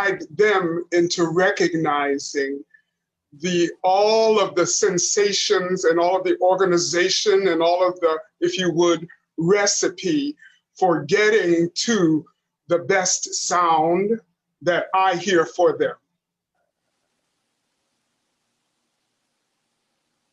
guide them into recognizing all of the sensations and all of the organization and all of the, if you would, recipe for getting to the best sound that I hear for them.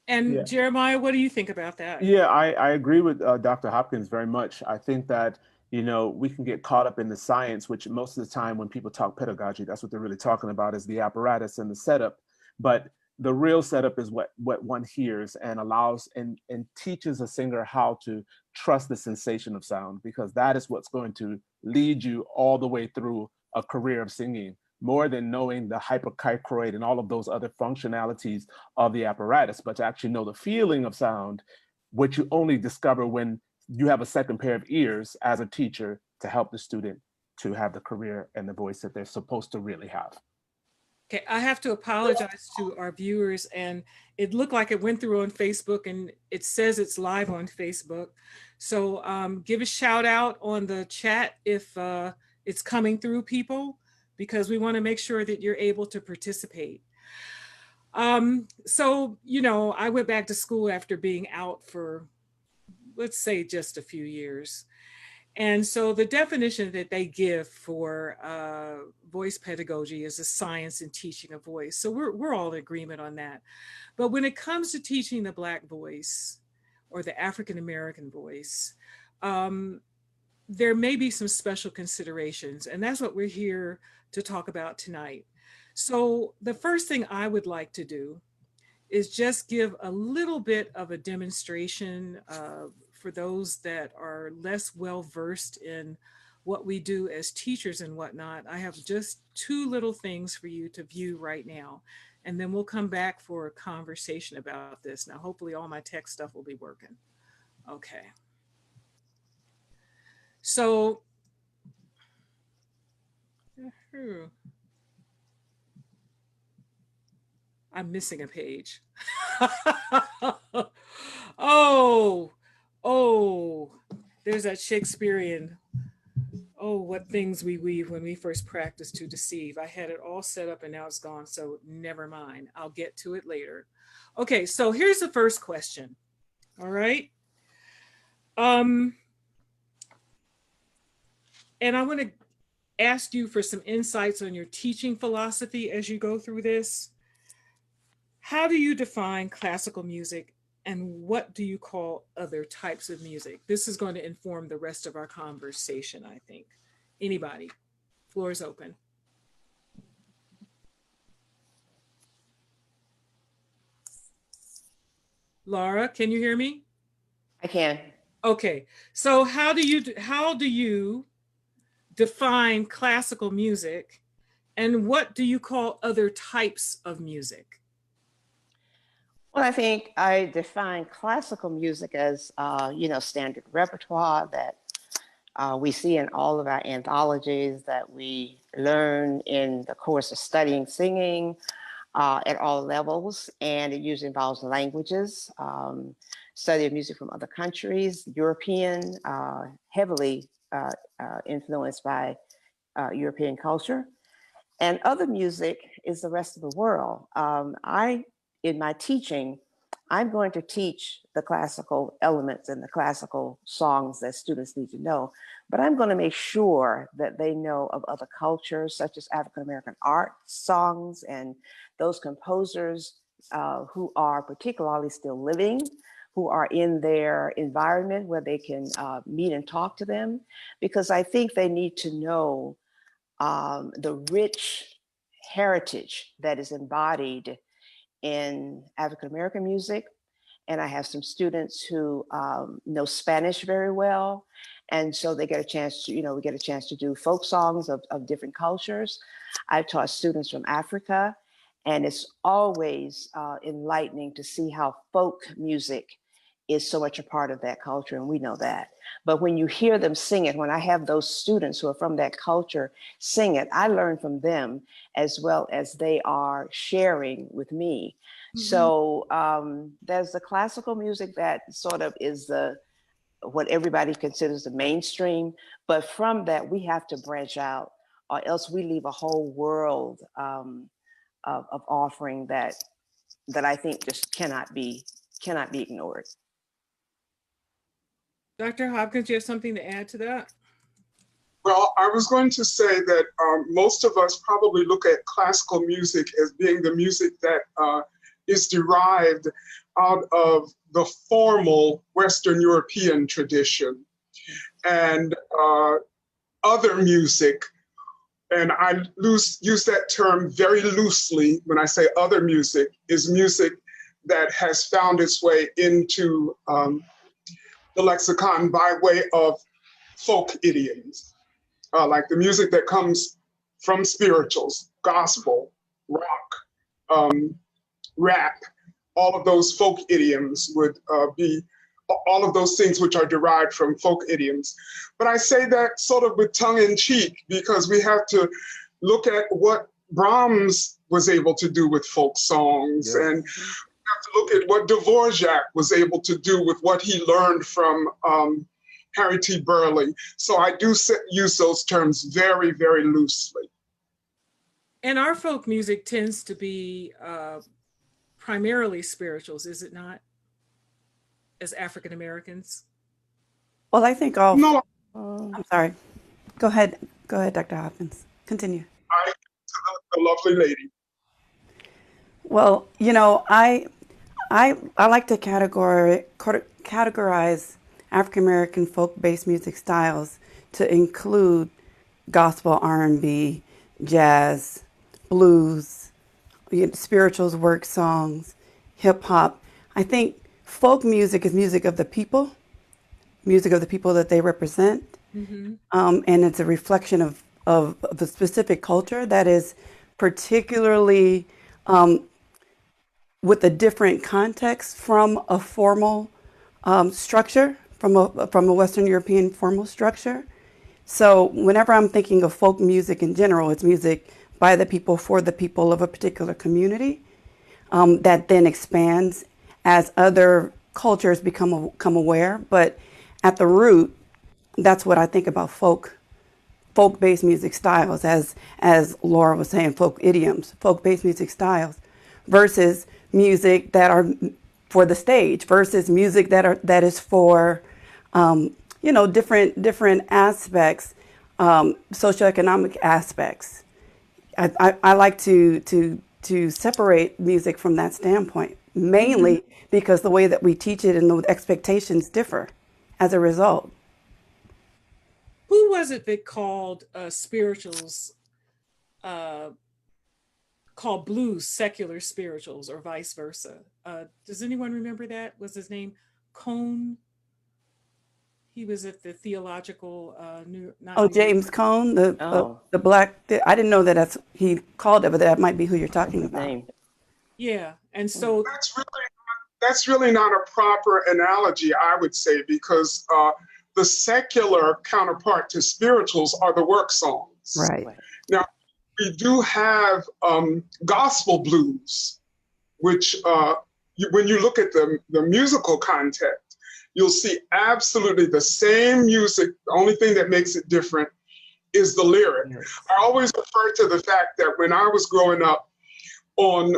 And yeah. Jeremiah, what do you think about that? Yeah, I agree with Dr. Hopkins very much. I think that, you know, we can get caught up in the science, which most of the time when people talk pedagogy, that's what they're really talking about, is the apparatus and the setup. But the real setup is what one hears and allows and teaches a singer how to trust the sensation of sound, because that is what's going to lead you all the way through a career of singing, more than knowing the hyperchichroid and all of those other functionalities of the apparatus, but to actually know the feeling of sound, which you only discover when you have a second pair of ears as a teacher to help the student to have the career and the voice that they're supposed to really have. Okay, I have to apologize to our viewers, and it looked like it went through on Facebook, and it says it's live on Facebook. So give a shout out on the chat if it's coming through, people, because we want to make sure that you're able to participate. So, you know, I went back to school after being out for, let's say, just a few years. And so the definition that they give for voice pedagogy is a science in teaching a voice. So we're all in agreement on that. But when it comes to teaching the Black voice or the African-American voice, there may be some special considerations, and that's what we're here to talk about tonight. So the first thing I would like to do is just give a little bit of a demonstration for those that are less well-versed in what we do as teachers and whatnot. I have just two little things for you to view right now, and then we'll come back for a conversation about this. Now, hopefully all my tech stuff will be working. Okay. So, I'm missing a page. Oh, there's that Shakespearean, oh, what things we weave when we first practice to deceive. I had it all set up and now it's gone, so never mind. I'll get to it later. Okay, so here's the first question. All right. And I want to ask you for some insights on your teaching philosophy as you go through this. How do you define classical music, and what do you call other types of music? This is going to inform the rest of our conversation, I think. Anybody? Floor is open. Laura, can you hear me? I can. Okay, so how do you define classical music, and what do you call other types of music? Well, I think I define classical music as, standard repertoire that we see in all of our anthologies, that we learn in the course of studying singing at all levels. And it usually involves languages, study of music from other countries, European, heavily influenced by European culture. And other music is the rest of the world. In my teaching, I'm going to teach the classical elements and the classical songs that students need to know, but I'm going to make sure that they know of other cultures, such as African-American art, songs, and those composers who are particularly still living, who are in their environment where they can meet and talk to them, because I think they need to know the rich heritage that is embodied in African-American music. And I have some students who know Spanish very well. And so they get a chance to, we get a chance to do folk songs of different cultures. I've taught students from Africa, and it's always enlightening to see how folk music is so much a part of that culture, and we know that. But when you hear them sing it, when I have those students who are from that culture sing it, I learn from them as well as they are sharing with me. Mm-hmm. So there's the classical music that sort of is what everybody considers the mainstream. But from that, we have to branch out or else we leave a whole world of offering that I think just cannot be ignored. Dr. Hopkins, you have something to add to that? Well, I was going to say that most of us probably look at classical music as being the music that is derived out of the formal Western European tradition. And other music, and I use that term very loosely when I say other music, is music that has found its way into the lexicon by way of folk idioms. Like the music that comes from spirituals, gospel, rock, rap, all of those folk idioms would be all of those things which are derived from folk idioms. But I say that sort of with tongue in cheek because we have to look at what Brahms was able to do with folk songs, and we have to look at what Dvorak was able to do with what he learned from Harry T. Burleigh. So I do use those terms very, very loosely. And our folk music tends to be primarily spirituals, is it not? As African Americans? Well, I think all. No, I'm sorry. Go ahead, Dr. Hopkins. Continue. the lovely lady. Well, you know, I like to categorize African American folk-based music styles to include gospel, R&B, jazz, blues, spirituals, work songs, hip hop. I think folk music is music of the people that they represent, and it's a reflection of the specific culture that is particularly with a different context from a formal structure, from a Western European formal structure. So whenever I'm thinking of folk music in general, it's music by the people for the people of a particular community that then expands as other cultures become aware. But at the root, that's what I think about folk-based music styles, as Laura was saying, folk idioms, folk-based music styles, versus music that are for the stage, versus music that is for different aspects, socioeconomic aspects. I like to separate music from that standpoint, mainly because the way that we teach it and the expectations differ as a result. Who was it that called spirituals, called blues secular spirituals, or vice versa? Does anyone remember that? Was his name Cone? He was at the theological James Cone, the black. I didn't know that he called it, but that might be who you're talking about. Name. Yeah, and so that's really not a proper analogy, I would say, because the secular counterpart to spirituals are the work songs. Right. Now, we do have gospel blues, which when you look at the musical content, you'll see absolutely the same music. The only thing that makes it different is the lyric. Yes. I always refer to the fact that when I was growing up, on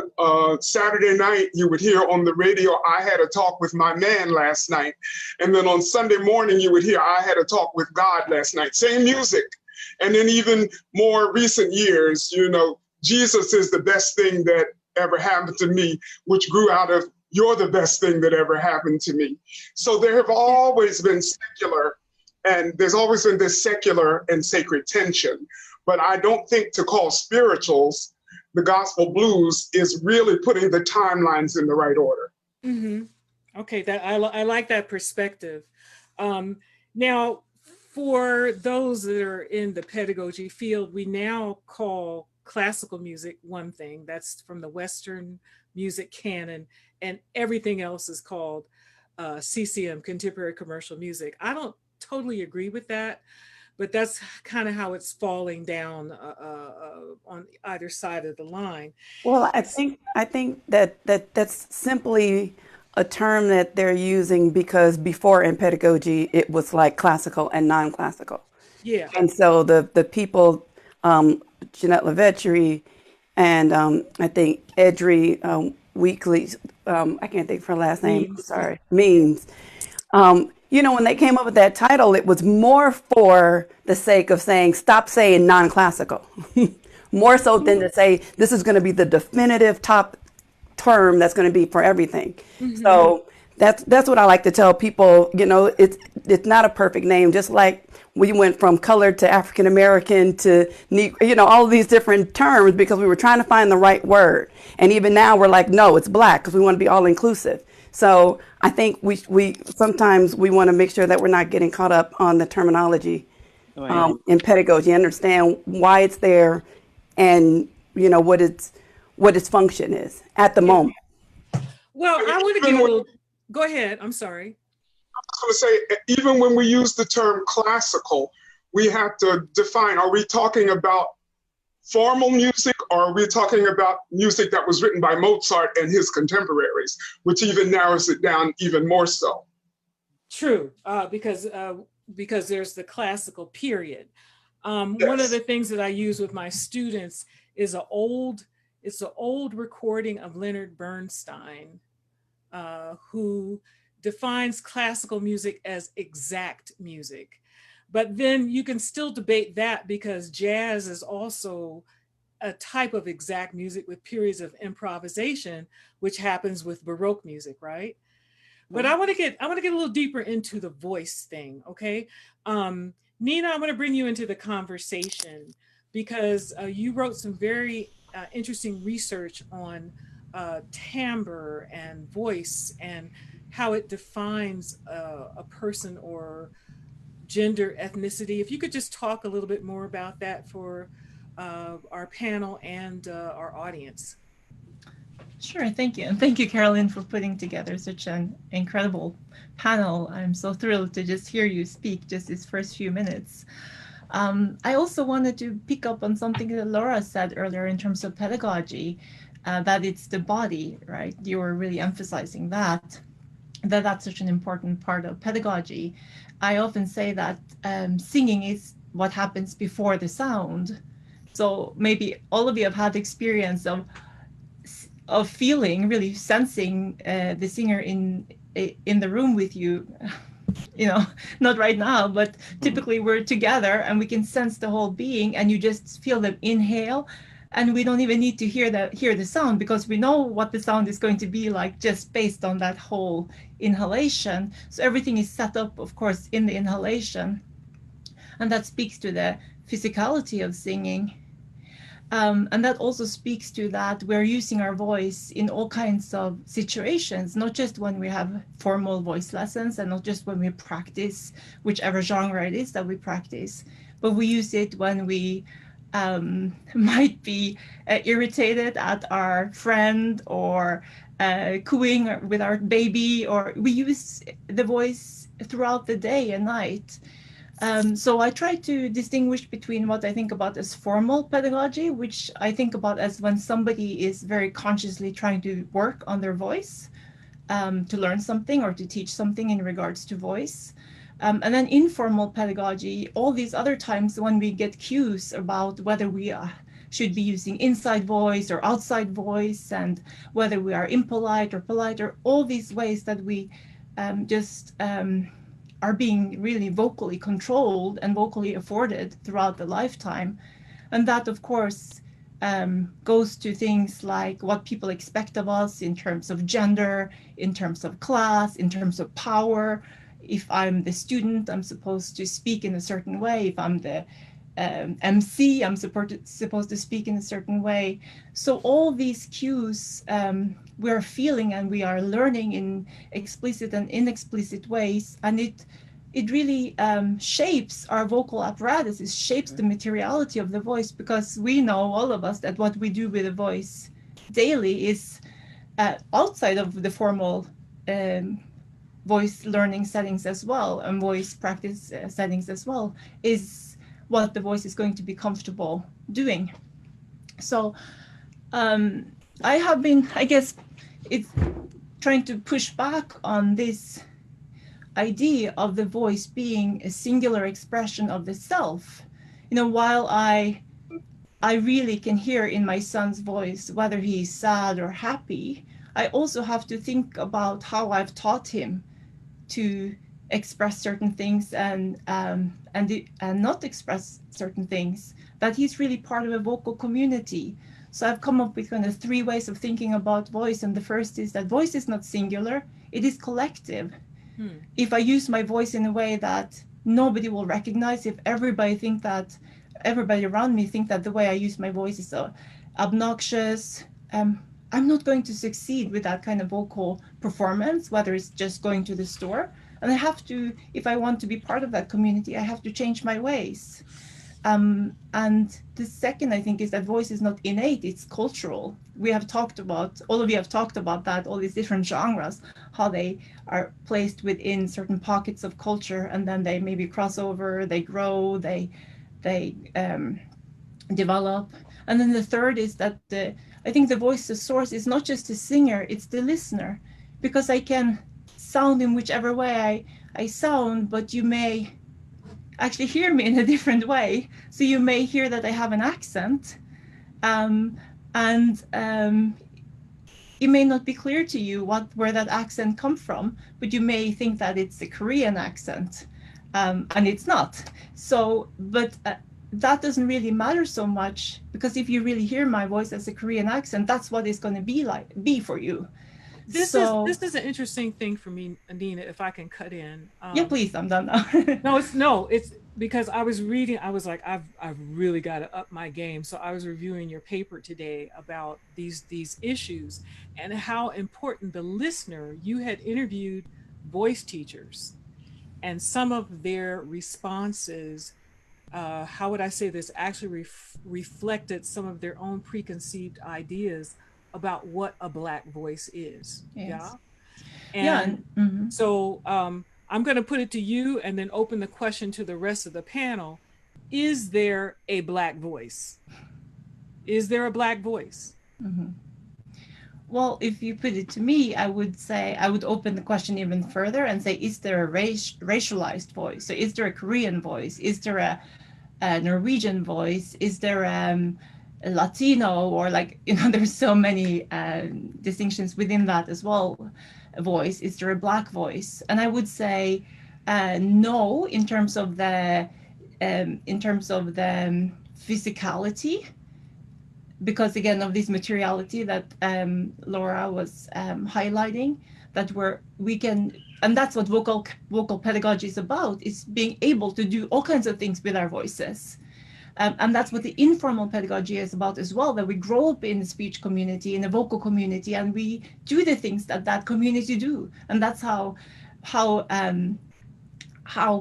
Saturday night, you would hear on the radio, I had a talk with my man last night. And then on Sunday morning, you would hear, I had a talk with God last night. Same music. And then even more recent years, Jesus is the best thing that ever happened to me, which grew out of you're the best thing that ever happened to me. So there have always been secular, and there's always been this secular and sacred tension. But I don't think to call spirituals the gospel blues is really putting the timelines in the right order. Mm-hmm. Okay, I like that perspective. Now, for those that are in the pedagogy field, we now call classical music one thing. That's from the Western music canon, and everything else is called CCM, contemporary commercial music. I don't totally agree with that, but that's kind of how it's falling down on either side of the line. Well, I think that's simply a term that they're using because before in pedagogy, it was like classical and non-classical. Yeah. And so the people Jeanette Lavetrie, and I think Edry Weekly. I can't think of her last name. I'm Means, yeah. sorry. Means. You know, when they came up with that title, it was more for the sake of saying, stop saying non-classical, more so than to say, this is going to be the definitive top term that's going to be for everything. So that's what I like to tell people. You know, it's not a perfect name. Just like we went from colored to African American to you know, all of these different terms because we were trying to find the right word. And even now we're like, no, it's black because we want to be all inclusive. So I think we sometimes we want to make sure that we're not getting caught up on the terminology in pedagogy, understand why it's there, and you know what its function is at the moment. Well, I want to give a little. Go ahead. I'm sorry. I was going to say, even when we use the term classical, we have to define, are we talking about formal music, or are we talking about music that was written by Mozart and his contemporaries, which even narrows it down even more so? True, because there's the classical period. Yes. One of the things that I use with my students is an old recording of Leonard Bernstein, who defines classical music as exact music. But then you can still debate that because jazz is also a type of exact music with periods of improvisation, which happens with Baroque music, right? But I want to get a little deeper into the voice thing, okay? Nina, I'm going to bring you into the conversation because you wrote some very interesting research on timbre and voice and how it defines a person or gender, ethnicity. If you could just talk a little bit more about that for our panel and our audience. Sure, thank you. And thank you, Carolyn, for putting together such an incredible panel. I'm so thrilled to just hear you speak just these first few minutes. I also wanted to pick up on something that Laura said earlier in terms of pedagogy, that it's the body, right? You were really emphasizing that's such an important part of pedagogy. I often say that singing is what happens before the sound. So maybe all of you have had the experience of feeling, really sensing the singer in the room with you. You know, not right now, but typically we're together and we can sense the whole being, and you just feel them inhale, and we don't even need to hear the sound because we know what the sound is going to be like just based on that whole inhalation. So everything is set up, of course, in the inhalation, and that speaks to the physicality of singing. And that also speaks to that we're using our voice in all kinds of situations, not just when we have formal voice lessons and not just when we practice whichever genre it is that we practice, but we use it when we might be irritated at our friend or cooing with our baby, or we use the voice throughout the day and night. So I try to distinguish between what I think about as formal pedagogy, which I think about as when somebody is very consciously trying to work on their voice, to learn something or to teach something in regards to voice. And then informal pedagogy, all these other times when we get cues about whether we should be using inside voice or outside voice, and whether we are impolite or polite, or all these ways that we are being really vocally controlled and vocally afforded throughout the lifetime. And that, of course, goes to things like what people expect of us in terms of gender, in terms of class, in terms of power. If I'm the student, I'm supposed to speak in a certain way. If I'm the MC, I'm supposed to speak in a certain way. So all these cues we're feeling and we are learning in explicit and inexplicit ways, and it really shapes our vocal apparatus. It shapes the materiality of the voice, because we know, all of us, that what we do with the voice daily is outside of the formal voice learning settings as well, and voice practice settings as well, is what the voice is going to be comfortable doing. So I have been, I guess, it's trying to push back on this idea of the voice being a singular expression of the self. You know, while I I really can hear in my son's voice whether he's sad or happy, I also have to think about how I've taught him to express certain things and not express certain things, that he's really part of a vocal community. So I've come up with kind of 3 ways of thinking about voice. And the first is that voice is not singular, it is collective. If I use my voice in a way that nobody will recognize, if everybody around me think that the way I use my voice is obnoxious, I'm not going to succeed with that kind of vocal performance, whether it's just going to the store. And I have to, if I want to be part of that community, I have to change my ways. And the second, I think, is that voice is not innate, it's cultural. We have talked about, all of you have talked about that, all these different genres, how they are placed within certain pockets of culture, and then they maybe cross over, they grow, they develop. And then the third is that I think the voice of source is not just the singer, it's the listener, because I can sound in whichever way I sound, but you may actually hear me in a different way. So you may hear that I have an accent, it may not be clear to you where that accent comes from, but you may think that it's a Korean accent, and it's not. So, but that doesn't really matter so much, because if you really hear my voice as a Korean accent, that's what it's going to be for you. This is an interesting thing for me, Nina, if I can cut in. Yeah, please, I'm done now. It's because I was reading, I was like, I've really got to up my game. So I was reviewing your paper today about these issues and how important the listener. You had interviewed voice teachers, and some of their responses, how would I say this, actually reflected some of their own preconceived ideas about what a Black voice is. Yes. Yeah. And so I'm going to put it to you and then open the question to the rest of the panel. Is there a Black voice? Is there a Black voice? Well, if you put it to me, I would say, I would open the question even further and say, is there a racialized voice? So is there a Korean voice? Is there a Norwegian voice? Is there a Latino, or there's so many distinctions within that as well, voice? Is there a Black voice? And I would say no, in terms of the physicality, because again of this materiality that Laura was highlighting, that we can, and that's what vocal pedagogy is about, is being able to do all kinds of things with our voices. And that's what the informal pedagogy is about as well, that we grow up in the speech community, in the vocal community, and we do the things that community do. And that's how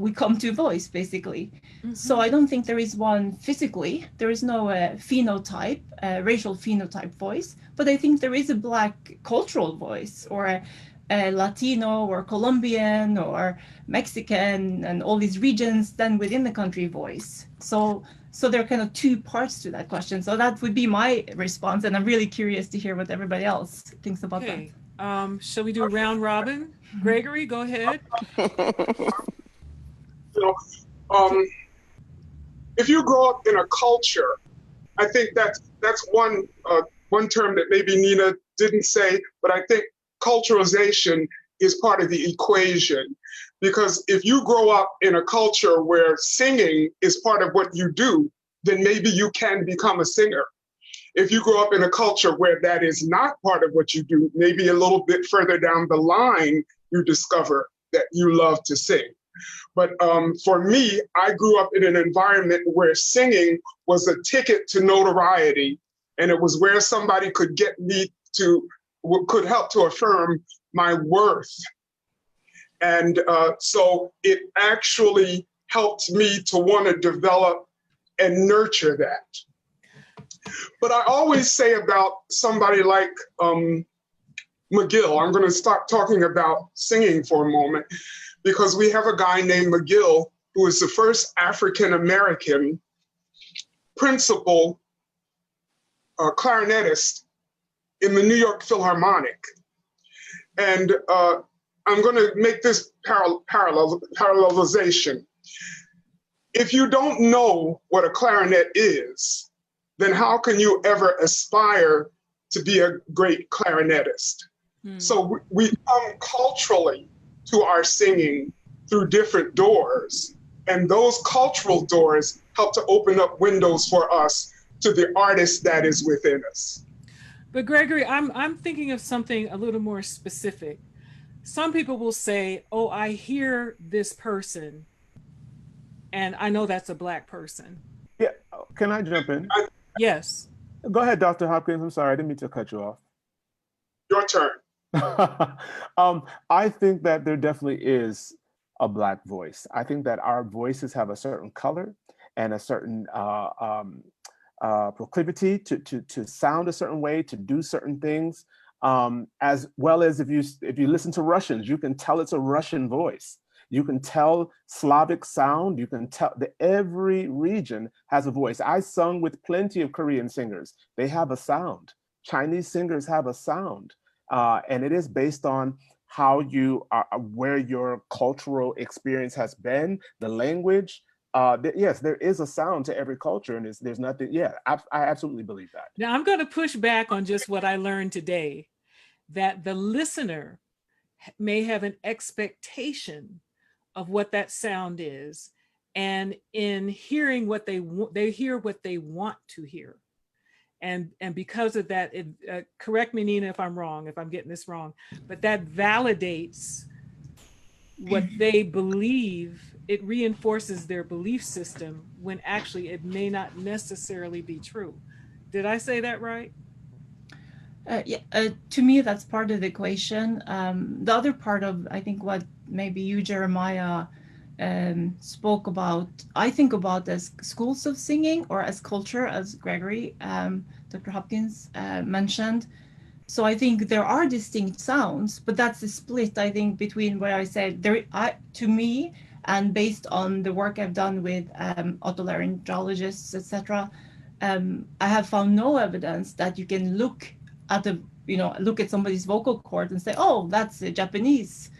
we come to voice, basically. So I don't think there is one physically, there is no phenotype, racial phenotype voice, but I think there is a Black cultural voice, or a Latino or Colombian or Mexican and all these regions then within the country voice. So there are kind of 2 parts to that question. So that would be my response, and I'm really curious to hear what everybody else thinks about that. Shall we do a round robin? Gregory, go ahead. If you grow up in a culture, I think that's one term that maybe Nina didn't say, but I think culturalization is part of the equation. Because if you grow up in a culture where singing is part of what you do, then maybe you can become a singer. If you grow up in a culture where that is not part of what you do, maybe a little bit further down the line, you discover that you love to sing. But for me, I grew up in an environment where singing was a ticket to notoriety, and it was where somebody could get me could help to affirm my worth. And so it actually helped me to want to develop and nurture that. But I always say about somebody like McGill, I'm going to stop talking about singing for a moment, because we have a guy named McGill who is the first African-American principal clarinetist in the New York Philharmonic. And I'm going to make this parallelization. If you don't know what a clarinet is, then how can you ever aspire to be a great clarinetist? So we come culturally to our singing through different doors, and those cultural doors help to open up windows for us to the artist that is within us. But Gregory, I'm thinking of something a little more specific. Some people will say, oh, I hear this person and I know that's a Black person. Yeah, can I jump in? Yes. Go ahead, Dr. Hopkins. I'm sorry, I didn't mean to cut you off. Your turn. I think that there definitely is a Black voice. I think that our voices have a certain color and a certain proclivity to sound a certain way, to do certain things. As well as if you listen to Russians, you can tell it's a Russian voice. You can tell Slavic sound. You can tell that every region has a voice. I sung with plenty of Korean singers. They have a sound. Chinese singers have a sound. And it is based on how you are, where your cultural experience has been, the language. Yes, there is a sound to every culture, and there's nothing. Yeah, I absolutely believe that. Now I'm going to push back on just what I learned today, that the listener may have an expectation of what that sound is, and in hearing what they hear what they want to hear. And because of that, correct me, Nina, if I'm wrong, if I'm getting this wrong, but that validates what they believe. It reinforces their belief system when actually it may not necessarily be true. Did I say that right? To me, that's part of the equation. The other part of, I think, what maybe you, Jeremiah, spoke about, I think about as schools of singing or as culture, as Gregory, Dr. Hopkins mentioned. So I think there are distinct sounds, but that's a split, I think, between where I said, to me, and based on the work I've done with otolaryngologists, etc., I have found no evidence that you can look at somebody's vocal cord and say, oh, that's a Japanese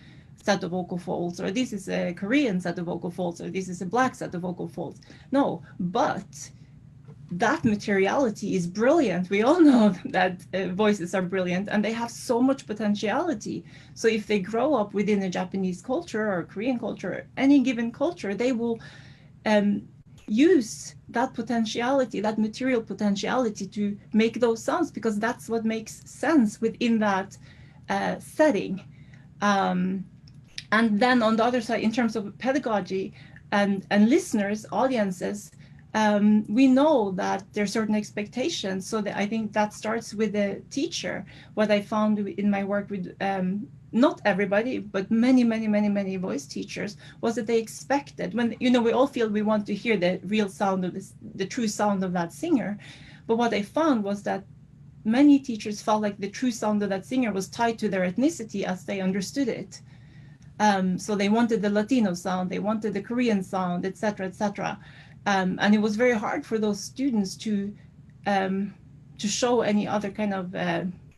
set of vocal folds, or this is a Korean set of vocal folds, or this is a Black set of vocal folds. No, but that materiality is brilliant. We all know that voices are brilliant and they have so much potentiality. So if they grow up within a Japanese culture or Korean culture, or any given culture, they will use that potentiality, that material potentiality, to make those sounds, because that's what makes sense within that setting. And then on the other side, in terms of pedagogy and listeners, audiences, we know that there are certain expectations. So that I think that starts with the teacher. What I found in my work with not everybody, but many voice teachers, was that they expected, when, we all feel we want to hear the real sound of this, the true sound of that singer. But what I found was that many teachers felt like the true sound of that singer was tied to their ethnicity as they understood it. So they wanted the Latino sound, they wanted the Korean sound, etc., etc. And it was very hard for those students to show any other kind of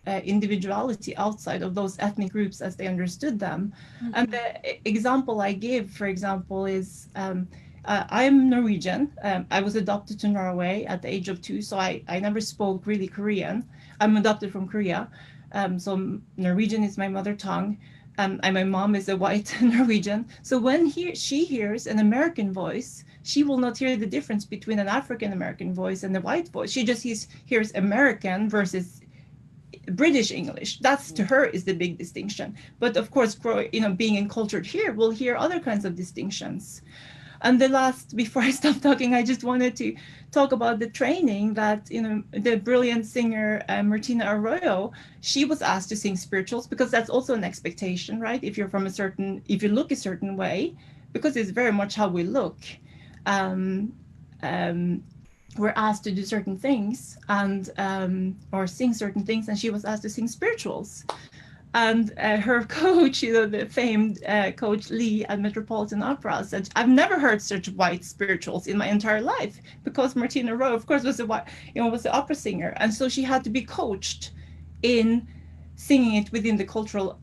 individuality outside of those ethnic groups as they understood them. Mm-hmm. And the example I give, for example, is I'm Norwegian. I was adopted to Norway at the age of 2, so I never spoke really Korean. I'm adopted from Korea, so Norwegian is my mother tongue. And my mom is a white Norwegian. So when she hears an American voice, she will not hear the difference between an African-American voice and a white voice. She just hears American versus British English. That's, to her, is the big distinction. But of course, being encultured here, we'll hear other kinds of distinctions. And the last, before I stop talking, I just wanted to talk about the training that, the brilliant singer Martina Arroyo, she was asked to sing spirituals, because that's also an expectation, right? If you look a certain way, because it's very much how we look. We're asked to do certain things and or sing certain things, and she was asked to sing spirituals. And her coach, the famed coach Lee at Metropolitan Opera, said, "I've never heard such white spirituals in my entire life," because Martina Rowe, of course, was the opera singer, and so she had to be coached in singing it within the cultural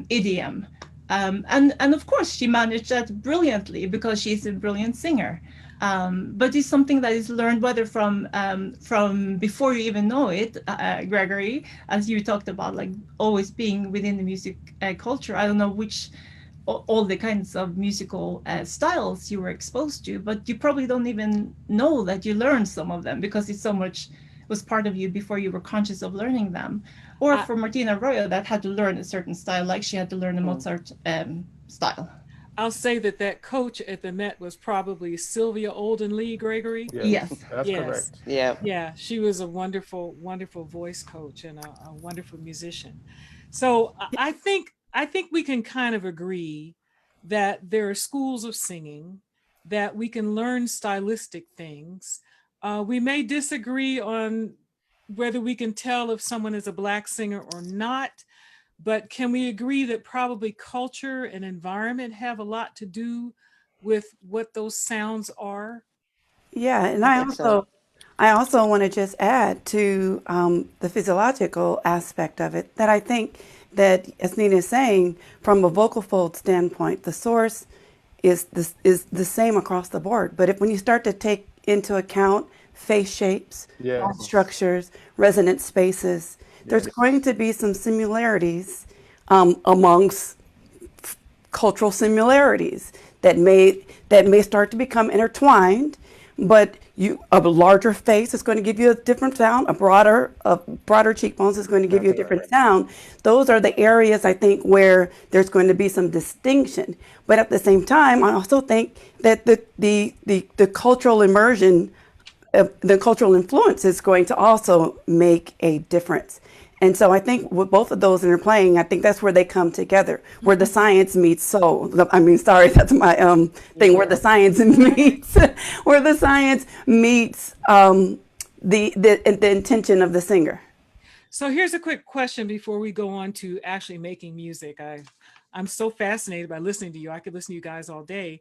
idiom. And of course, she managed that brilliantly because she's a brilliant singer. But it's something that is learned whether from before you even know it, Gregory, as you talked about, like always being within the music culture. I don't know which all the kinds of musical styles you were exposed to, but you probably don't even know that you learned some of them because it's so much was part of you before you were conscious of learning them. Or for Martina Arroyo, that had to learn a certain style, like she had to learn the Mozart style. I'll say that coach at the Met was probably Sylvia Olden Lee, Gregory. Yes. That's Yes. correct. Yeah. Yeah, she was a wonderful, wonderful voice coach and a wonderful musician. So I think we can kind of agree that there are schools of singing, that we can learn stylistic things. We may disagree on whether we can tell if someone is a Black singer or not, but can we agree that probably culture and environment have a lot to do with what those sounds are? Yeah, and I think so. I also want to just add to the physiological aspect of it that I think that, as Nina is saying, from a vocal fold standpoint, the source is the same across the board. But when you start to take into account face shapes, Yes. structures, resonant spaces, there's Yes. going to be some similarities amongst cultural similarities that may start to become intertwined, but a larger face is going to give you a different sound. A broader cheekbones is going to give you a different sound. Those are the areas I think where there's going to be some distinction. But at the same time, I also think that the cultural immersion, the cultural influence is going to also make a difference. And so I think with both of those interplaying, I think that's where they come together, where the science meets soul. I mean, sorry, that's my thing, where the science meets, where the science meets the intention of the singer. So here's a quick question before we go on to actually making music. I'm so fascinated by listening to you. I could listen to you guys all day.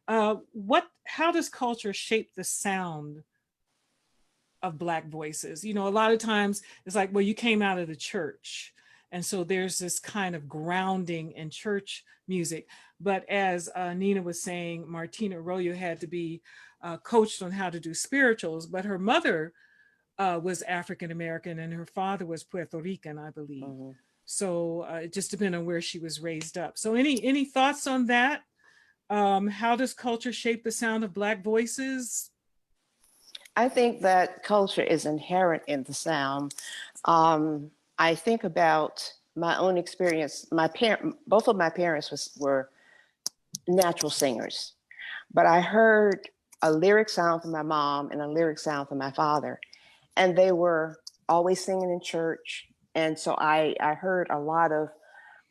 How does culture shape the sound of Black voices? You know, a lot of times it's like, well, you came out of the church. And so there's this kind of grounding in church music. But as Nina was saying, Martina Arroyo had to be coached on how to do spirituals, but her mother was African-American and her father was Puerto Rican, I believe. Mm-hmm. So it just depended on where she was raised up. So any thoughts on that? How does culture shape the sound of Black voices? I think that culture is inherent in the sound. I think about my own experience. Both of my parents were natural singers, but I heard a lyric sound from my mom and a lyric sound from my father, and they were always singing in church. And so I heard a lot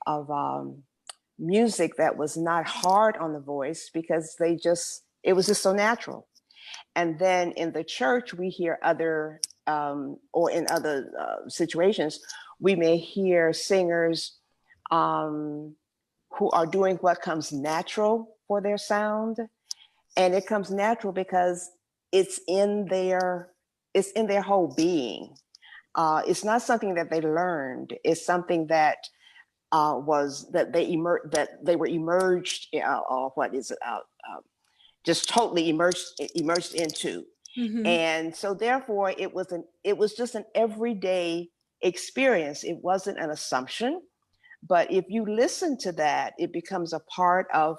of music that was not hard on the voice because it was just so natural. And then in the church, we hear or in other situations, we may hear singers who are doing what comes natural for their sound. And it comes natural because it's in their whole being. It's not something that they learned. It's something that they were emerged, or what is it? Just totally immersed into. Mm-hmm. And so therefore it was just an everyday experience. It wasn't an assumption, but if you listen to that, it becomes a part of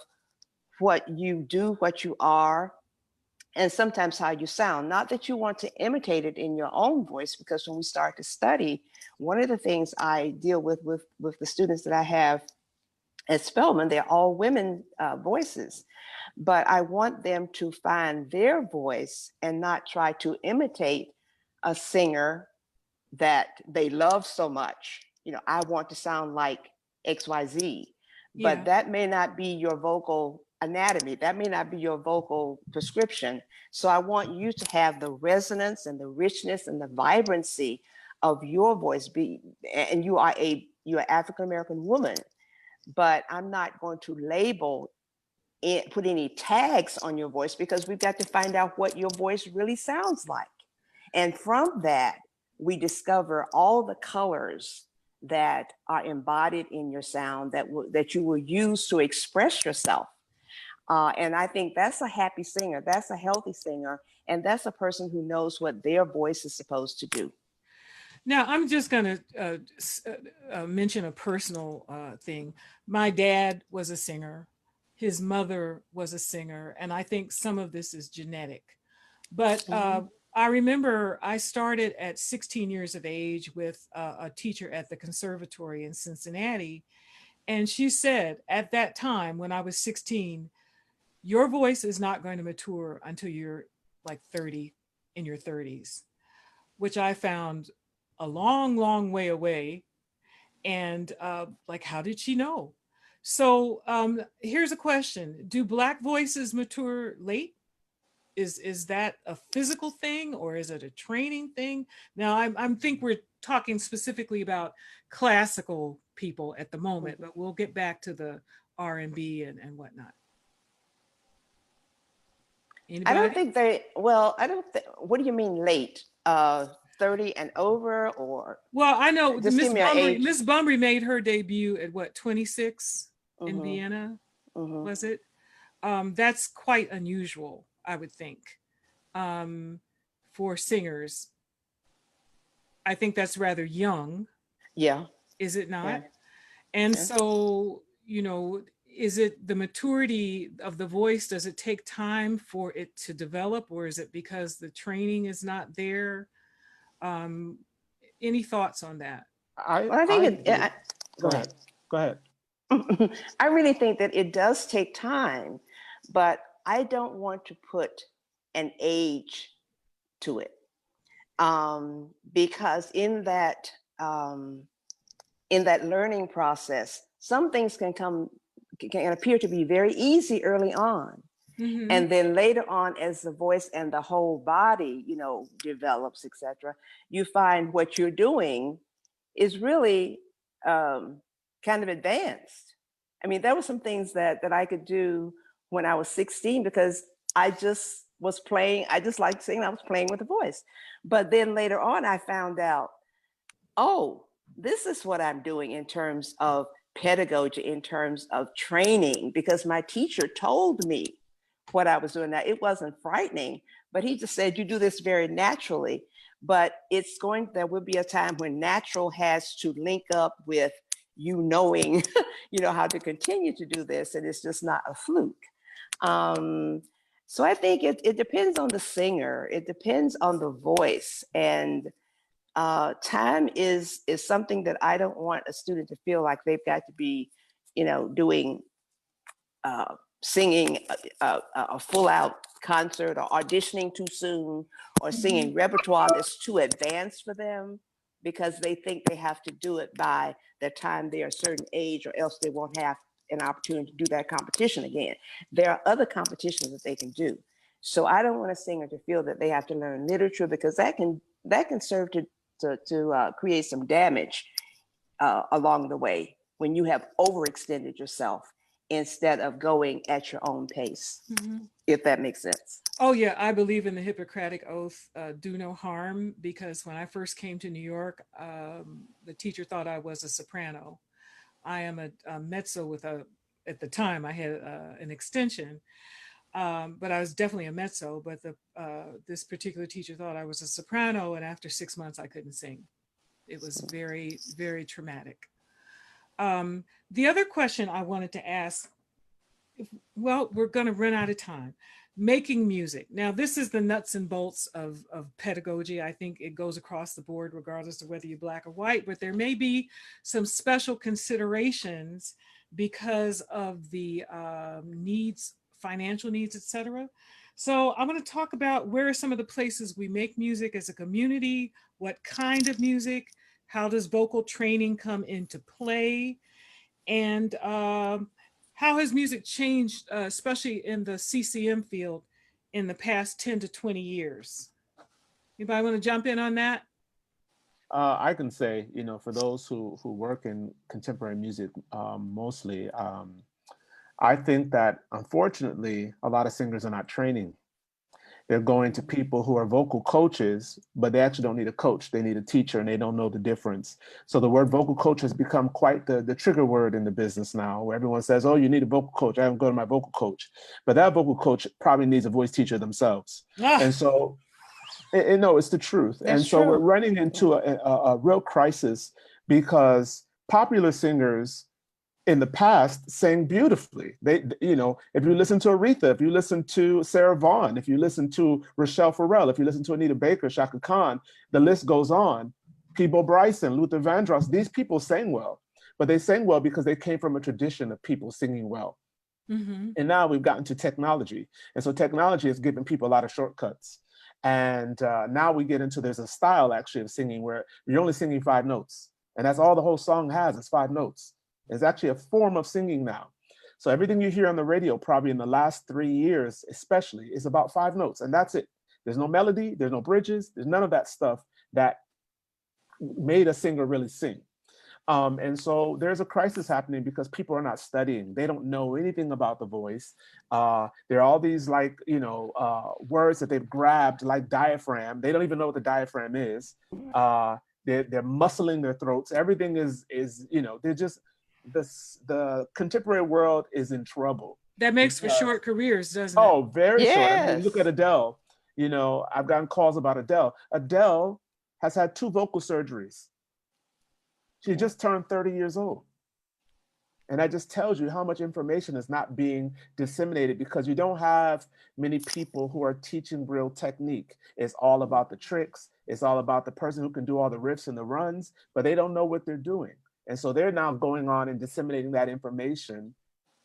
what you do, what you are, and sometimes how you sound. Not that you want to imitate it in your own voice, because when we start to study, one of the things I deal with the students that I have at Spelman, they're all women voices. But I want them to find their voice and not try to imitate a singer that they love so much. You know, I want to sound like XYZ, but that may not be your vocal anatomy. That may not be your vocal prescription. So I want you to have the resonance and the richness and the vibrancy of your voice. And you're African-American woman, but I'm not going to put any tags on your voice, because we've got to find out what your voice really sounds like. And from that, we discover all the colors that are embodied in your sound that you will use to express yourself. And I think that's a happy singer. That's a healthy singer. And that's a person who knows what their voice is supposed to do. Now, I'm just going to mention a personal thing. My dad was a singer. His mother was a singer. And I think some of this is genetic. But I remember I started at 16 years of age with a teacher at the conservatory in Cincinnati. And she said at that time, when I was 16, your voice is not going to mature until you're like 30, in your 30s, which I found a long, long way away. And like, how did she know? So here's a question. Do Black voices mature late? Is that a physical thing, or is it a training thing? Now, I think we're talking specifically about classical people at the moment, but we'll get back to the R&B and whatnot. Anybody? I don't think they, well, I don't think, what do you mean late? 30 and over, or? Well, I know Just give me an age. Miss Bumbry made her debut at what, 26 in Mhm. Vienna, Mhm. was it? That's quite unusual, I would think, for singers. I think that's rather young. Yeah. Is it not? Yeah. And Yeah. so, you know, is it the maturity of the voice? Does it take time for it to develop, or is it because the training is not there? Any thoughts on that? Well, I think Go ahead. Go ahead. I really think that it does take time, but I don't want to put an age to it, because in that learning process, some things can appear to be very easy early on. Mm-hmm. And then later on, as the voice and the whole body, you know, develops, etc., you find what you're doing is really kind of advanced. I mean, there were some things that I could do when I was 16 because I just was playing. I just liked singing. I was playing with the voice. But then later on, I found out, oh, this is what I'm doing in terms of pedagogy, in terms of training, because my teacher told me what I was doing. Now, it wasn't frightening, but he just said, you do this very naturally, but there will be a time when natural has to link up with you knowing, you know, how to continue to do this. And it's just not a fluke. So I think it depends on the singer. It depends on the voice. And time is something that I don't want a student to feel like they've got to be, you know, doing singing a full out concert, or auditioning too soon, or singing repertoire that's too advanced for them because they think they have to do it by the time they're a certain age, or else they won't have an opportunity to do that competition again. There are other competitions that they can do. So I don't want a singer to feel that they have to learn literature, because that can serve to create some damage along the way when you have overextended yourself instead of going at your own pace, if that makes sense. Oh yeah, I believe in the Hippocratic Oath, do no harm, because when I first came to New York, the teacher thought I was a soprano. I am a mezzo at the time I had an extension, but I was definitely a mezzo, but this particular teacher thought I was a soprano, and after 6 months I couldn't sing. It was very, very traumatic. The other question I wanted to ask, well, we're going to run out of time. Making music. Now, this is the nuts and bolts of pedagogy. I think it goes across the board, regardless of whether you're Black or white, but there may be some special considerations because of the needs, financial needs, etc. So I'm going to talk about where are some of the places we make music as a community, what kind of music, how does vocal training come into play, and how has music changed, especially in the CCM field, in the past 10 to 20 years? Anybody want to jump in on that? I can say, you know, for those who work in contemporary music mostly, I think that unfortunately, a lot of singers are not training. They're going to people who are vocal coaches, but they actually don't need a coach. They need a teacher, and they don't know the difference. So the word vocal coach has become quite the trigger word in the business now, where everyone says, oh, you need a vocal coach. I haven't gone to my vocal coach. But that vocal coach probably needs a voice teacher themselves. And so, no, it's the truth. That's and so true. we're running into a real crisis because popular singers in the past sang beautifully. They, you know, if you listen to Aretha, if you listen to Sarah Vaughan, if you listen to Rochelle Farrell, if you listen to Anita Baker, Shaka Khan, the list goes on. Peebo Bryson, Luther Vandross, these people sang well, but they sang well because they came from a tradition of people singing well. And now we've gotten to technology. And so technology has given people a lot of shortcuts. And now we get into, there's a style actually of singing where you're only singing 5 notes. And that's all the whole song has is 5 notes. It's actually a form of singing now. So everything you hear on the radio, probably in the last 3 years, especially, is about 5 notes, and that's it. There's no melody, there's no bridges, there's none of that stuff that made a singer really sing. And so there's a crisis happening because people are not studying. They don't know anything about the voice. There are all these like, you know, words that they've grabbed like diaphragm. They don't even know what the diaphragm is. They're muscling their throats. Everything is, you know, they're just, the contemporary world is in trouble. That makes for short careers, doesn't it? Oh, very short. I mean, Yes. look at Adele. You know, I've gotten calls about Adele. Adele has had 2 vocal surgeries. She just turned 30 years old. And that just tells you how much information is not being disseminated because you don't have many people who are teaching real technique. It's all about the tricks. It's all about the person who can do all the riffs and the runs, but they don't know what they're doing. And so they're now going on and disseminating that information.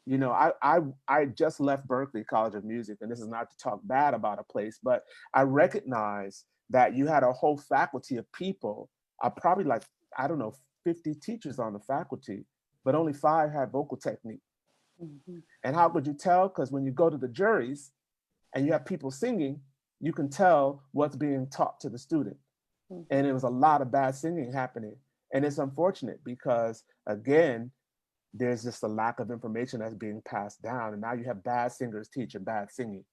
You know, I just left Berklee College of Music, and this is not to talk bad about a place, but I recognize that you had a whole faculty of people, probably like, I don't know, 50 teachers on the faculty, but only 5 had vocal technique. And how could you tell? Because when you go to the juries and you have people singing, you can tell what's being taught to the student. And it was a lot of bad singing happening. And it's unfortunate because, again, there's just a lack of information that's being passed down. And now you have bad singers teaching bad singing.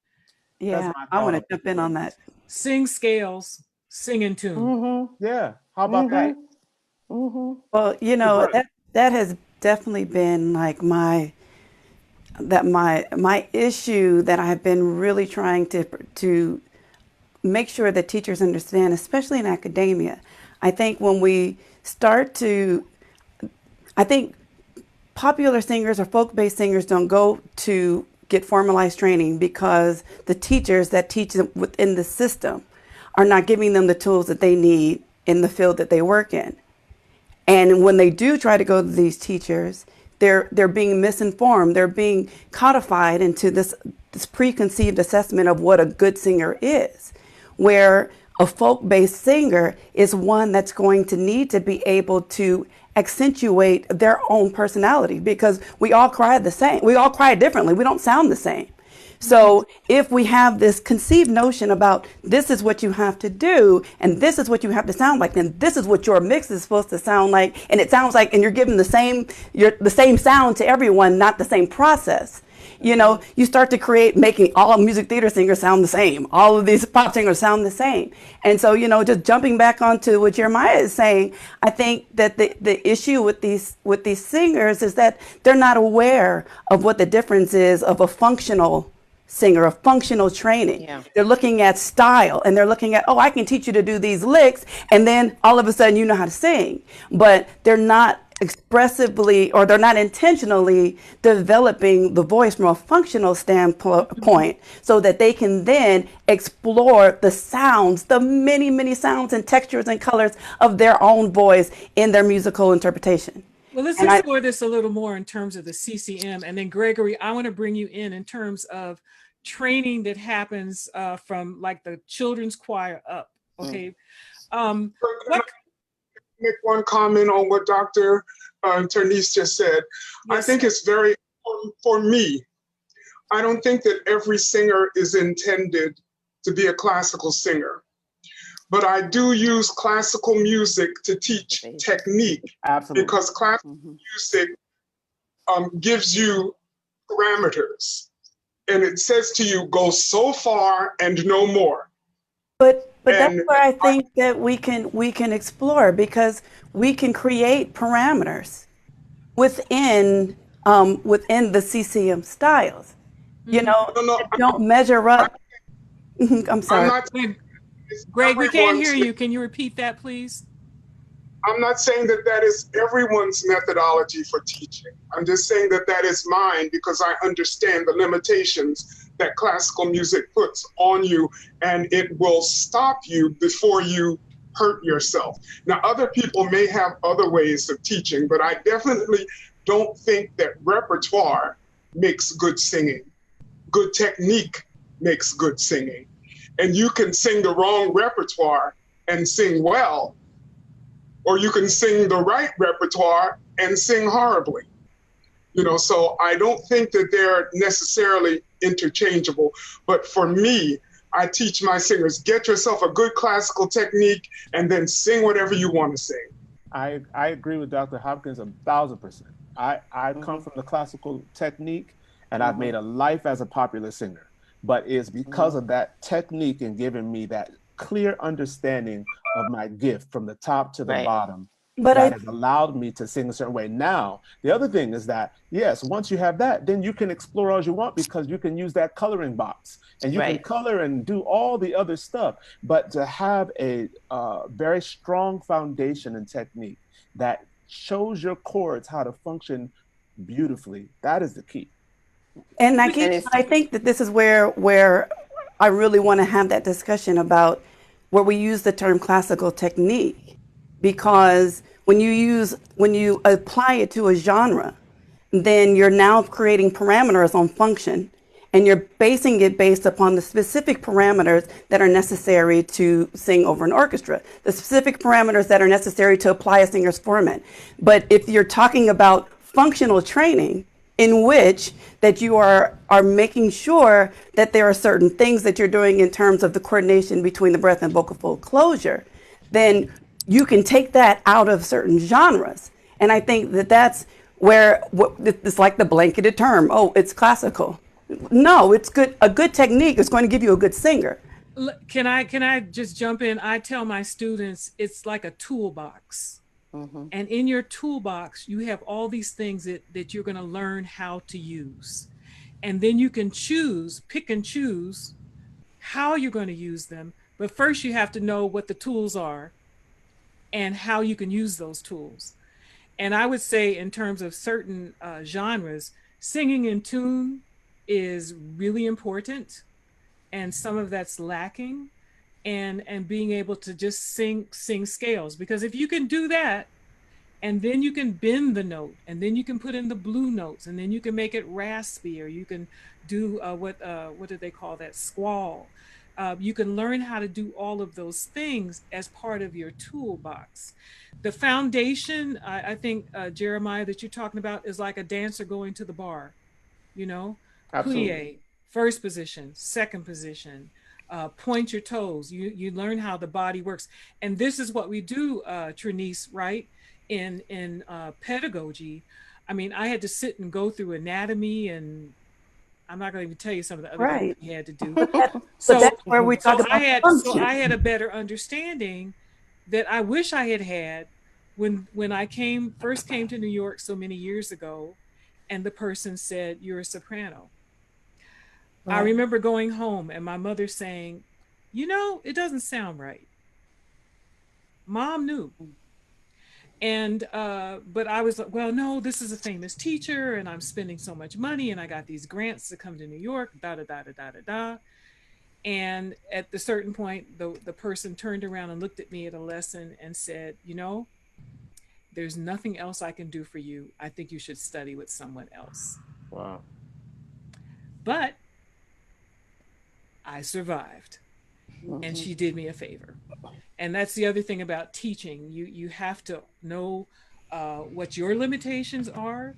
Yeah, I want to jump in on that. Sing scales, sing in tune. Yeah, how about that? Well, you know, that has definitely been like my issue that I've been really trying to make sure that teachers understand, especially in academia. I think when we start to, I think popular singers or folk-based singers don't go to get formalized training because the teachers that teach them within the system are not giving them the tools that they need in the field that they work in. And when they do try to go to these teachers, they're being misinformed. They're being codified into this preconceived assessment of what a good singer is, where a folk-based singer is one that's going to need to be able to accentuate their own personality, because we all cry the same. We all cry differently. We don't sound the same. So if we have this conceived notion about this is what you have to do and this is what you have to sound like, then this is what your mix is supposed to sound like, and it sounds like, and you're giving the same sound to everyone, not the same process. You know, you start to create, making all music theater singers sound the same. All of these pop singers sound the same. And so, you know, just jumping back onto what Jeremiah is saying, I think that the issue with these singers is that they're not aware of what the difference is of a functional singer, a functional training. Yeah. They're looking at style, and they're looking at, oh, I can teach you to do these licks, and then all of a sudden you know how to sing. But they're not expressively, or they're not intentionally developing the voice from a functional standpoint so that they can then explore the sounds, the many, many sounds and textures and colors of their own voice in their musical interpretation. Well, let's explore this a little more in terms of the CCM. And then Gregory, I want to bring you in terms of training that happens from like the children's choir up. Okay. What? Make one comment on what Dr. Trineice just said. Yes. I think it's very important for me. I don't think that every singer is intended to be a classical singer, but I do use classical music to teach technique. Absolutely. Because classical music gives you parameters. and it says to you, go so far and no more. But that's And where I think that we can explore, because we can create parameters within within the CCM styles, you know, no, no, that don't measure up. I'm I'm sorry. not saying it's Greg, we can't everyone's. hear you. Can you repeat that, please? I'm not saying that that is everyone's methodology for teaching. I'm just saying that that is mine because I understand the limitations that classical music puts on you, and it will stop you before you hurt yourself. Now, other people may have other ways of teaching, but I definitely don't think that repertoire makes good singing. Good technique makes good singing. And you can sing the wrong repertoire and sing well, or you can sing the right repertoire and sing horribly. You know, so I don't think that they're necessarily interchangeable. But for me, I teach my singers, get yourself a good classical technique and then sing whatever you want to sing. I agree with Dr. Hopkins 1,000%. I come from the classical technique, and I've made a life as a popular singer. But it's because of that technique and giving me that clear understanding of my gift from the top to the Right. bottom But that has allowed me to sing a certain way. Now, the other thing is that, yes, once you have that, then you can explore as you want, because you can use that coloring box and you can Right. color and do all the other stuff. But to have a very strong foundation and technique that shows your chords how to function beautifully, that is the key. And And it's I think that this is where I really want to have that discussion about where we use the term classical technique, because when you apply it to a genre, then you're now creating parameters on function, and you're basing it based upon the specific parameters that are necessary to sing over an orchestra, the specific parameters that are necessary to apply a singer's format. But if you're talking about functional training, in which that you are making sure that there are certain things that you're doing in terms of the coordination between the breath and vocal fold closure, then you can take that out of certain genres. And I think that that's where it's like the blanketed term. Oh, it's classical. No, it's good. A good technique is going to give you a good singer. Can I just jump in? I tell my students it's like a toolbox. And in your toolbox, you have all these things that you're going to learn how to use. And then you can pick and choose how you're going to use them. But first, you have to know what the tools are and how you can use those tools. And I would say, in terms of certain genres, singing in tune is really important. And some of that's lacking. And being able to just sing scales. Because if you can do that, and then you can bend the note, and then you can put in the blue notes, and then you can make it raspy, or you can do what do they call that, squall. You can learn how to do all of those things as part of your toolbox. The foundation, I think, Jeremiah, that you're talking about is like a dancer going to the bar, you know, Absolutely. plie, first position, second position, point your toes. You learn how the body works. And this is what we do, Trineice, right? In pedagogy. I mean, I had to sit and go through anatomy, and I'm not going to even tell you some of the other things we had to do. So that's where we talk about function. So I had a better understanding that I wish I had when I first came to New York so many years ago, and the person said, "You're a soprano." Right. I remember going home and my mother saying, "You know, it doesn't sound right." Mom knew. And but I was like, well, no, this is a famous teacher, and I'm spending so much money, and I got these grants to come to New York, da da da da da da da. And at the certain point, the person turned around and looked at me at a lesson and said, "You know, there's nothing else I can do for you. I think you should study with someone else." Wow. But I survived, and she did me a favor. And that's the other thing about teaching. You have to know what your limitations are,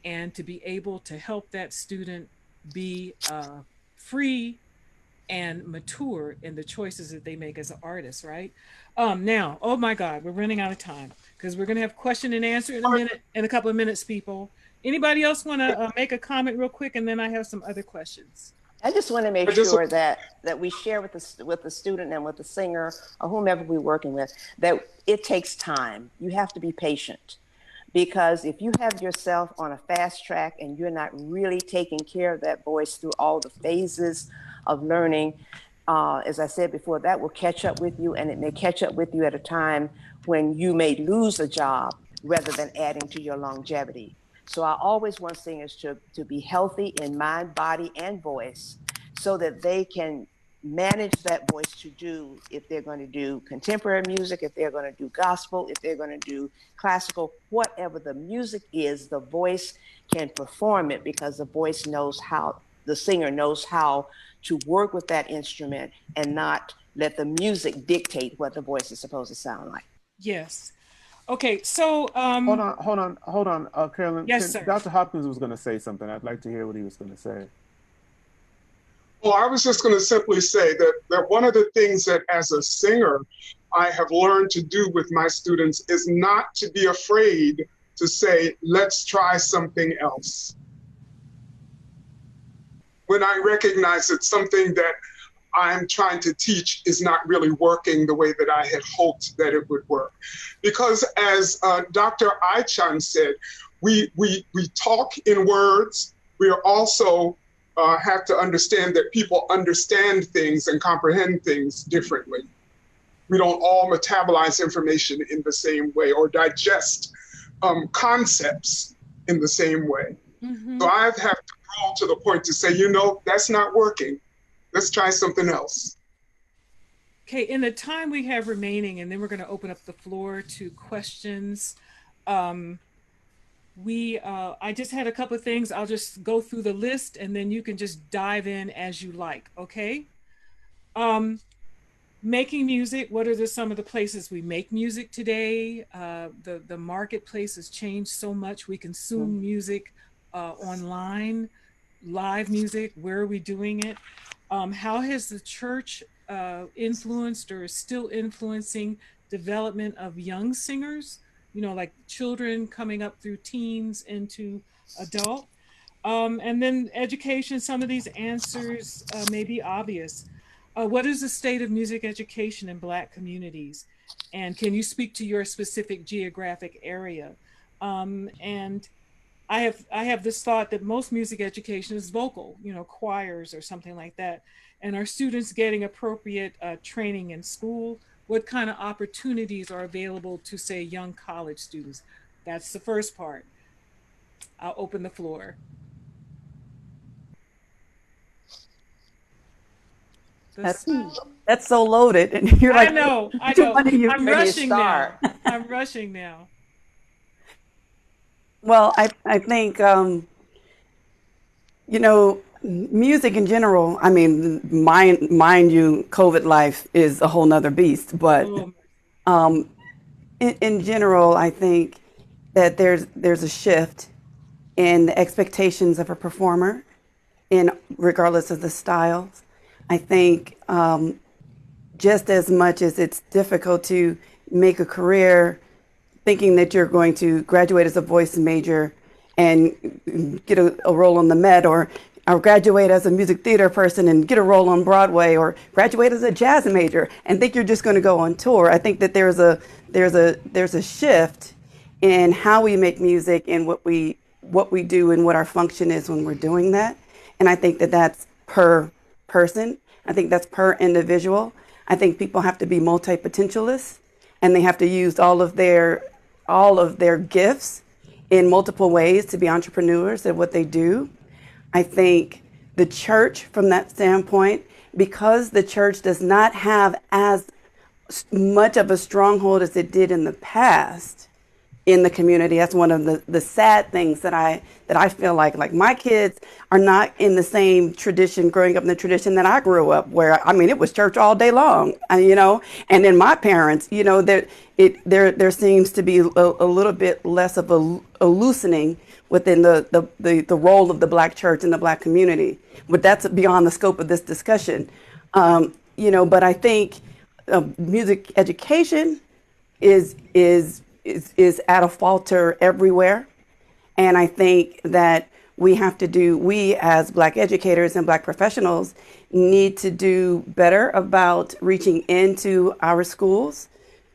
and to be able to help that student be free and mature in the choices that they make as an artist, right? Now, oh my God, we're running out of time, because we're going to have question and answer in a couple of minutes, people. Anybody else want to make a comment real quick, and then I have some other questions. I just want to make I just, sure that we share with the student and with the singer or whomever we're working with that it takes time. You have to be patient, because if you have yourself on a fast track and you're not really taking care of that voice through all the phases of learning, as I said before, that will catch up with you, and it may catch up with you at a time when you may lose a job rather than adding to your longevity. So I always want singers to be healthy in mind, body, and voice so that they can manage that voice to do, if they're going to do contemporary music, if they're going to do gospel, if they're going to do classical, whatever the music is, the voice can perform it because the voice knows how, the singer knows how to work with that instrument and not let the music dictate what the voice is supposed to sound like. Yes. Okay, so Hold on, Carolyn. yes, sir. Dr. Hopkins was going to say something. I'd like to hear what he was going to say. well, I was just going to simply say that one of the things that as a singer, I have learned to do with my students is not to be afraid to say, let's try something else. When I recognize that something that I'm trying to teach is not really working the way that I had hoped that it would work. Because as Dr. Eidsheim said, we talk in words. We are also have to understand that people understand things and comprehend things differently. We don't all metabolize information in the same way or digest concepts in the same way. Mm-hmm. So I have to grow to the point to say, you know, that's not working. Let's try something else. Okay, in the time we have remaining, and then we're going to open up the floor to questions. I just had a couple of things. I'll just go through the list and then you can just dive in as you like, okay? Making music, what are some of the places we make music today? The marketplace has changed so much. We consume music online, live music, where are we doing it? How has the church influenced or is still influencing development of young singers? You know, like children coming up through teens into adult. And then education, some of these answers may be obvious. What is the state of music education in Black communities? And can you speak to your specific geographic area? And I have this thought that most music education is vocal, you know, choirs or something like that. And are students getting appropriate training in school? What kind of opportunities are available to, say, young college students? That's the first part. I'll open the floor. That's so loaded, and you're like, I know. I'm rushing now. I'm rushing now. Well, I think you know, music in general. I mean, mind you, COVID life is a whole nother beast. But in general, I think that there's a shift in the expectations of a performer, in regardless of the styles. I think just as much as it's difficult to make a career thinking that you're going to graduate as a voice major and get a role on the Met, or graduate as a music theater person and get a role on Broadway, or graduate as a jazz major and think you're just going to go on tour. I think that there's a shift in how we make music and what we do and what our function is when we're doing that. And I think that that's per person. I think that's per individual. I think people have to be multi-potentialists, and they have to use all of their gifts in multiple ways to be entrepreneurs at what they do. I think the church, from that standpoint, because the church does not have as much of a stronghold as it did in the past in the community. That's one of the sad things that I feel like my kids are not in the same tradition, growing up in the tradition that I grew up, where, I mean, it was church all day long, you know, and then my parents, you know, there seems to be a little bit less of a loosening within the role of the Black church in the Black community. But that's beyond the scope of this discussion. You know, but I think music education is at a falter everywhere. And I think that we as Black educators and Black professionals need to do better about reaching into our schools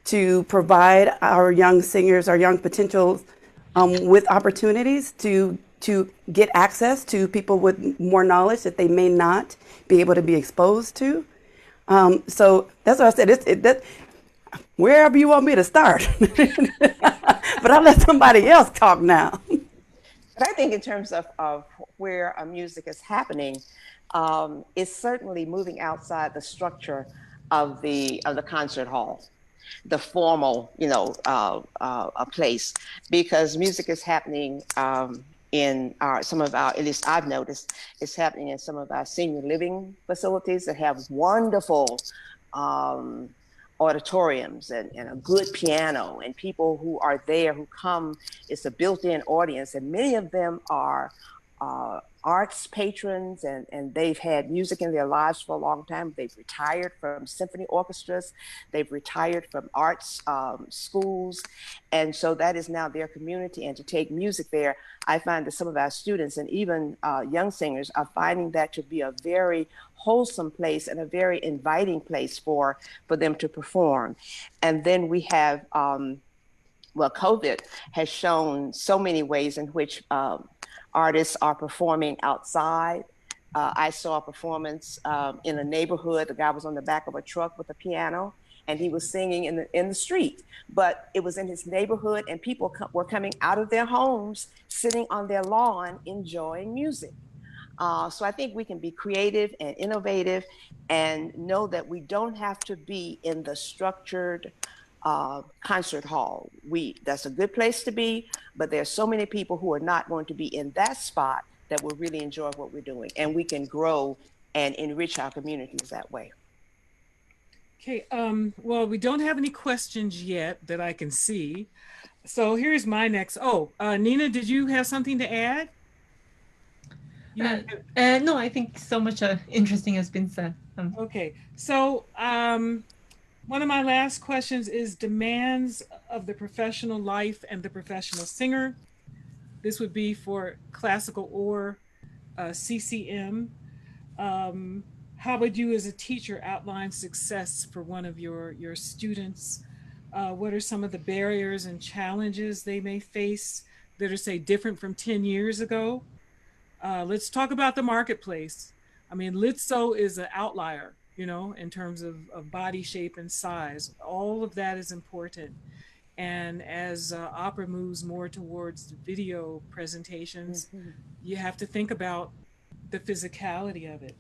to provide our young singers, our young potentials, with opportunities to get access to people with more knowledge that they may not be able to be exposed to. So that's what I said. That wherever you want me to start, but I'll let somebody else talk now. But I think in terms of where music is happening, it's certainly moving outside the structure of the concert hall, the formal, a place, because music is happening in some of our, at least I've noticed, it's happening in some of our senior living facilities that have wonderful auditoriums and a good piano, and people who are there who come, it's a built-in audience, and many of them are arts patrons, and they've had music in their lives for a long time. They've retired from symphony orchestras, they've retired from arts schools, and so that is now their community. And to take music there, I find that some of our students and even young singers are finding that to be a very wholesome place and a very inviting place for them to perform. And then we have, COVID has shown so many ways in which artists are performing outside. I saw a performance in a neighborhood. The guy was on the back of a truck with a piano, and he was singing in the street. But it was in his neighborhood, and people were coming out of their homes, sitting on their lawn, enjoying music. So I think we can be creative and innovative, and know that we don't have to be in the structured concert hall. That's a good place to be, but there's so many people who are not going to be in that spot that will really enjoy what we're doing, and we can grow and enrich our communities that way. Okay, well, we don't have any questions yet that I can see. So here's my next. Nina, did you have something to add? No, I think so much interesting has been said. Okay, so one of my last questions is demands of the professional life and the professional singer. This would be for classical or CCM. How would you as a teacher outline success for one of your students? What are some of the barriers and challenges they may face that are, say, different from 10 years ago? Let's talk about the marketplace. I mean, Litso is an outlier, in terms of body shape and size. All of that is important. And as opera moves more towards video presentations, you have to think about the physicality of it.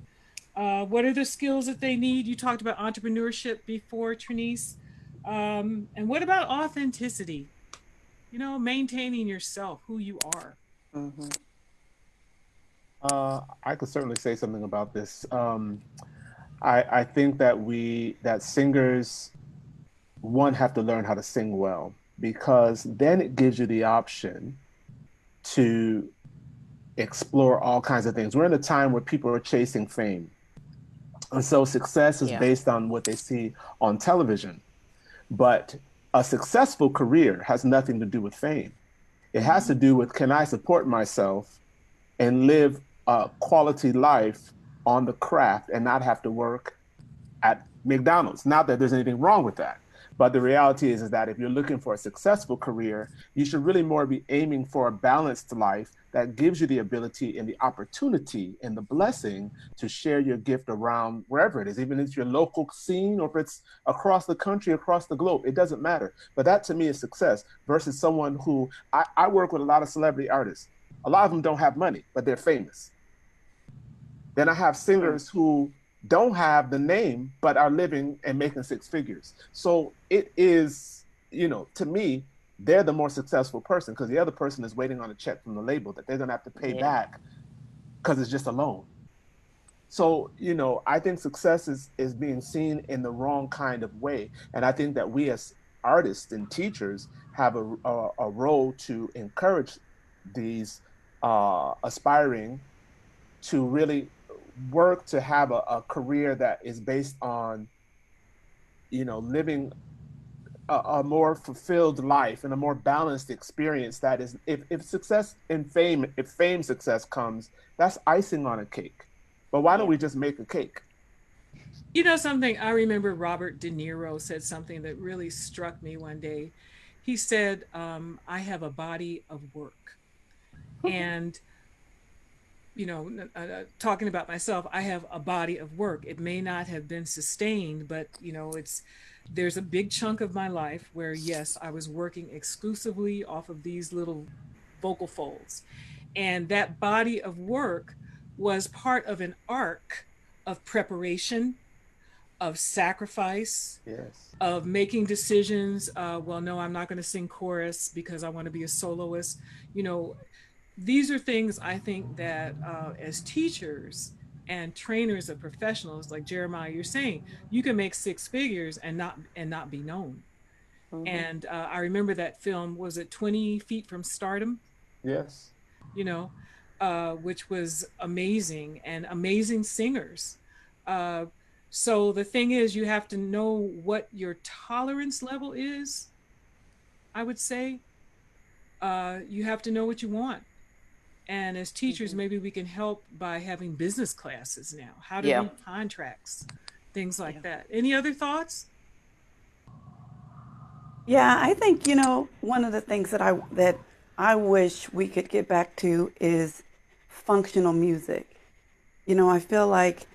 What are the skills that they need? You talked about entrepreneurship before, Trineice. And what about authenticity? Maintaining yourself, who you are. Mm-hmm. I could certainly say something about this. I think that singers, one, have to learn how to sing well, because then it gives you the option to explore all kinds of things. We're in a time where people are chasing fame. And so success is based on what they see on television. But a successful career has nothing to do with fame. It has to do with, can I support myself and live a quality life on the craft and not have to work at McDonald's? Not that there's anything wrong with that. But the reality is that if you're looking for a successful career, you should really more be aiming for a balanced life that gives you the ability and the opportunity and the blessing to share your gift around wherever it is, even if it's your local scene or if it's across the country, across the globe, it doesn't matter. But that to me is success versus someone who, I work with a lot of celebrity artists. A lot of them don't have money, but they're famous. Then I have singers who don't have the name, but are living and making six figures. So it is, to me, they're the more successful person, because the other person is waiting on a check from the label that they're going to have to pay back because it's just a loan. So, I think success is being seen in the wrong kind of way. And I think that we as artists and teachers have a role to encourage these aspiring to really work to have a career that is based on, living a more fulfilled life and a more balanced experience. That is, if success and fame, if fame success comes, that's icing on a cake. But why don't Yeah. we just make a cake? You know something, I remember Robert De Niro said something that really struck me one day. He said, I have a body of work. And, talking about myself, I have a body of work. It may not have been sustained, but, there's a big chunk of my life where, yes, I was working exclusively off of these little vocal folds. And that body of work was part of an arc of preparation, of sacrifice, Yes. of making decisions. Well, no, I'm not going to sing chorus because I want to be a soloist. You know, these are things I think that as teachers and trainers of professionals, like Jeremiah, you're saying, you can make six figures and not be known. Hmm. And I remember that film, was it 20 Feet from Stardom? Yes. You know, which was amazing, and amazing singers. Uh, so the thing is, you have to know what your tolerance level is, I would say. You have to know what you want. And as teachers, Hmm. maybe we can help by having business classes now, how to Yeah. read contracts, things Yeah. like that. Any other thoughts? Yeah, I think, one of the things that I wish we could get back to is functional music. I feel like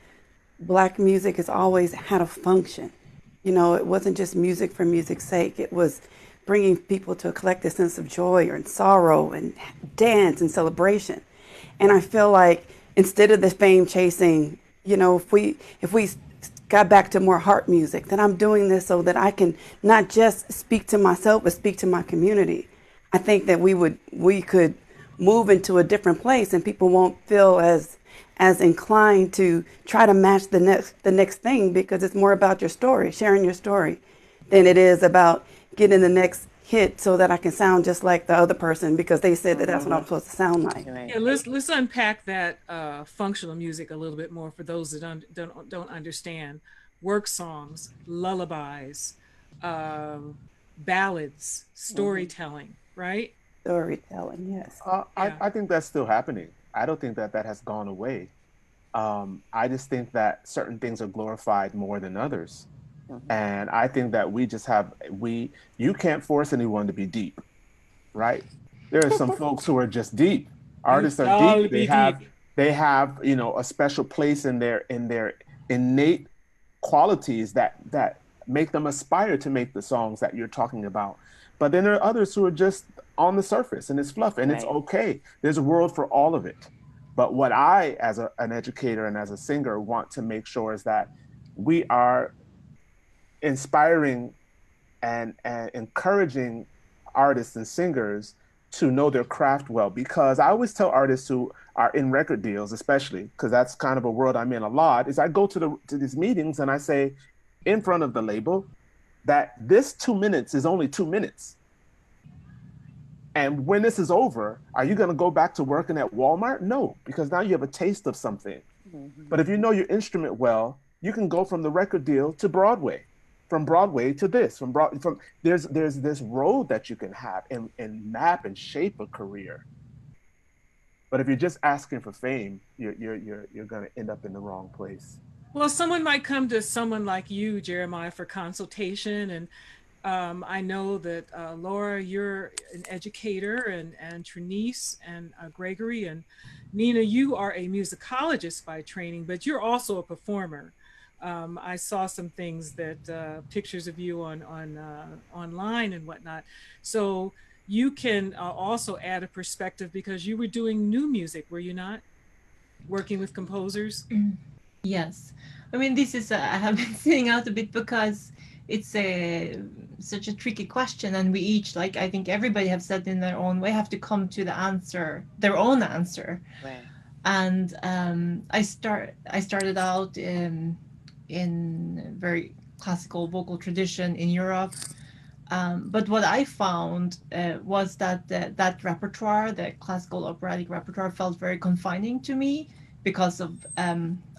Black music has always had a function. It wasn't just music for music's sake. It was bringing people to a collective sense of joy and sorrow and dance and celebration. And I feel like instead of the fame chasing, if we got back to more heart music, then I'm doing this so that I can not just speak to myself, but speak to my community. I think that we could move into a different place, and people won't feel as inclined to try to match the next thing, because it's more about your story, sharing your story, than it is about getting the next hit so that I can sound just like the other person because they said that that's what I'm supposed to sound like. Right. Yeah, let's unpack that functional music a little bit more for those that don't understand. Work songs, lullabies, ballads, Hmm. storytelling, right? Storytelling, yes. Yeah. I think that's still happening. I don't think that that has gone away. I just think that certain things are glorified more than others. Hmm. And I think that you can't force anyone to be deep, right? There are some folks who are just deep. You Artists are deep. shall be deep. They have, a special place in their innate qualities that make them aspire to make the songs that you're talking about. But then there are others who are just on the surface and it's fluff and it's Right. okay. There's a world for all of it. But what I, as an educator and as a singer, want to make sure is that we are inspiring and encouraging artists and singers to know their craft well. Because I always tell artists who are in record deals, especially because that's kind of a world I'm in a lot, is I go to these meetings and I say in front of the label that this 2 minutes is only 2 minutes. And when this is over, are you going to go back to working at Walmart? No, because now you have a taste of something. Hmm. But if you know your instrument well, you can go from the record deal to Broadway, from Broadway to this, from there's this road that you can have and map and shape a career. But if you're just asking for fame, you're going to end up in the wrong place. Well, someone might come to someone like you, Jeremiah, for consultation. And I know that Laura, you're an educator, and Trineice and Gregory and Nina, you are a musicologist by training, but you're also a performer. I saw some things that pictures of you on online and whatnot. So you can also add a perspective because you were doing new music, were you not? Working with composers? Yes. I mean, this is, I have been sitting out a bit because it's such a tricky question. And we each, like, I think everybody have said in their own way, have to come to the answer, their own answer. Right. And I started out in very classical vocal tradition in Europe. But what I found was that that repertoire, the classical operatic repertoire, felt very confining to me because of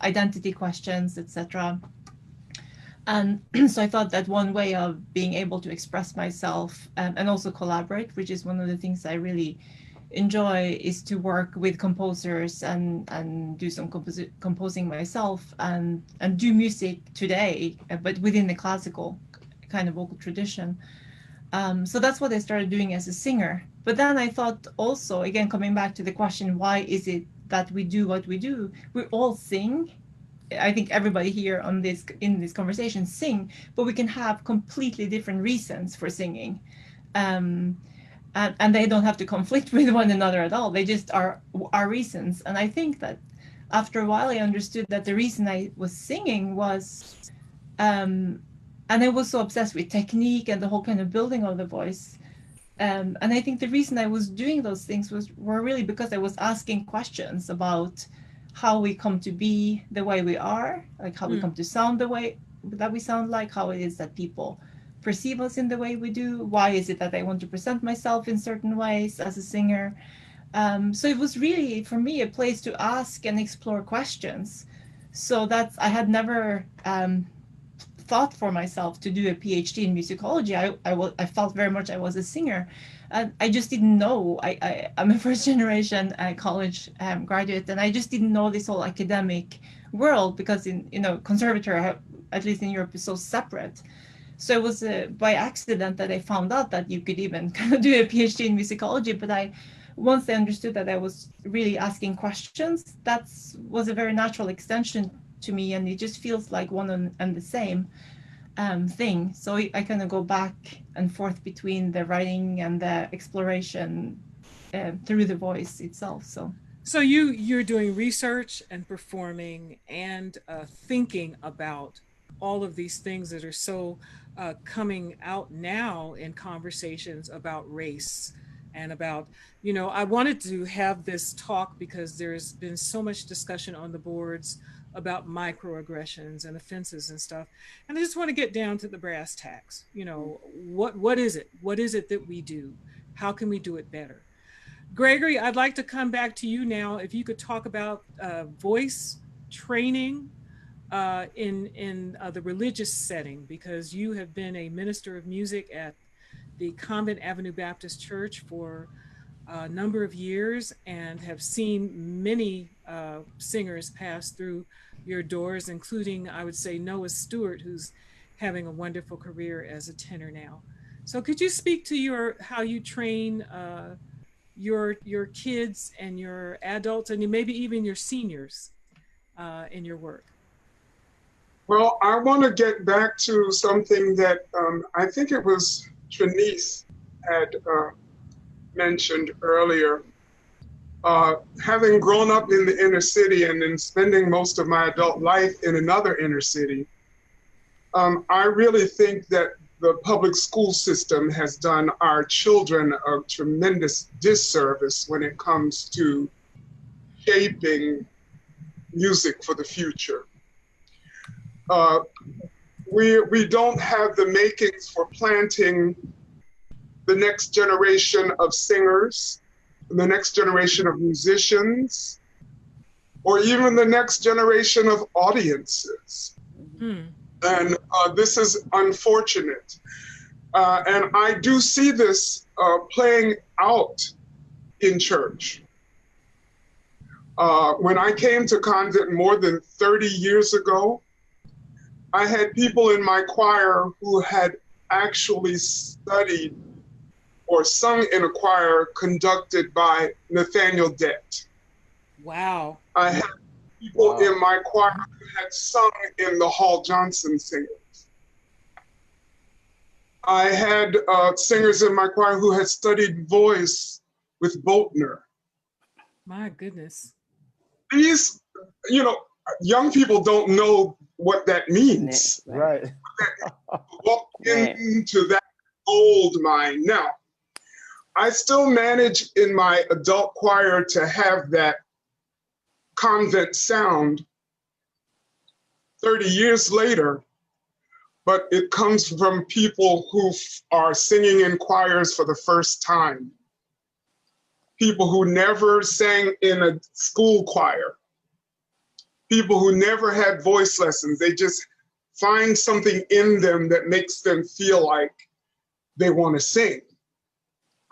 identity questions, etc. And so I thought that one way of being able to express myself and also collaborate, which is one of the things I really enjoy, is to work with composers and do some composing myself and do music today, but within the classical kind of vocal tradition. So that's what I started doing as a singer. But then I thought also, again, coming back to the question, why is it that we do what we do? We all sing. I think everybody here on this in this conversation sing, but we can have completely different reasons for singing. And they don't have to conflict with one another at all. They just are reasons. And I think that after a while, I understood that the reason I was singing was, and I was so obsessed with technique and the whole kind of building of the voice. And I think the reason I was doing those things were really because I was asking questions about how we come to be the way we are, like how we come to sound the way that we sound, like how it is that people perceive us in the way we do. Why is it that I want to present myself in certain ways as a singer? So it was really, for me, a place to ask and explore questions. So that's, I had never thought for myself to do a PhD in musicology. I felt very much I was a singer. I just didn't know. I'm a first generation college graduate, and I just didn't know this whole academic world, because conservatory, at least in Europe, is so separate. So it was by accident that I found out that you could even kind of do a PhD in musicology. But once I understood that I was really asking questions, that was a very natural extension to me, and it just feels like one and the same thing. So I kind of go back and forth between the writing and the exploration through the voice itself. So you're doing research and performing and thinking about all of these things that are so coming out now in conversations about race and about, I wanted to have this talk because there's been so much discussion on the boards about microaggressions and offenses and stuff. And I just want to get down to the brass tacks. What is it? What is it that we do? How can we do it better? Gregory, I'd like to come back to you now. If you could talk about voice training in the religious setting, because you have been a minister of music at the Convent Avenue Baptist Church for a number of years and have seen many singers pass through your doors, including, I would say, Noah Stewart, who's having a wonderful career as a tenor now. So could you speak to how you train your kids and your adults and maybe even your seniors in your work? Well, I want to get back to something that I think it was Trineice had mentioned earlier. Having grown up in the inner city and then spending most of my adult life in another inner city, I really think that the public school system has done our children a tremendous disservice when it comes to shaping music for the future. We don't have the makings for planting the next generation of singers, the next generation of musicians, or even the next generation of audiences. And this is unfortunate. And I do see this playing out in church. When I came to convent more than 30 years ago, I had people in my choir who had actually studied or sung in a choir conducted by Nathaniel Dett. Wow. I had people in my choir who had sung in the Hall Johnson Singers. I had singers in my choir who had studied voice with Boatner. My goodness. These, young people don't know what that means. Right. Walk into that gold mine. Now, I still manage in my adult choir to have that convent sound 30 years later, but it comes from people who are singing in choirs for the first time. People who never sang in a school choir. People who never had voice lessons. They just find something in them that makes them feel like they want to sing.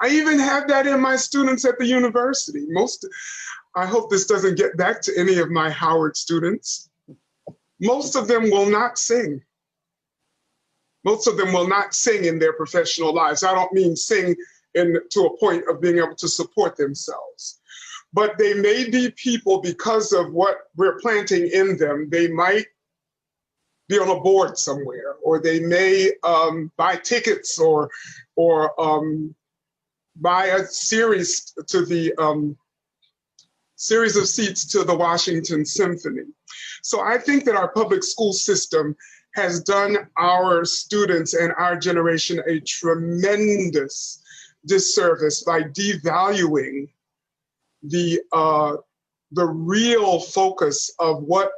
I even have that in my students at the university. I hope this doesn't get back to any of my Howard students. Most of them will not sing. Most of them will not sing in their professional lives. I don't mean sing to a point of being able to support themselves. But they may be people, because of what we're planting in them, they might be on a board somewhere, or they may buy tickets or buy a series to the series of seats to the Washington Symphony. So I think that our public school system has done our students and our generation a tremendous disservice by devaluing the real focus of what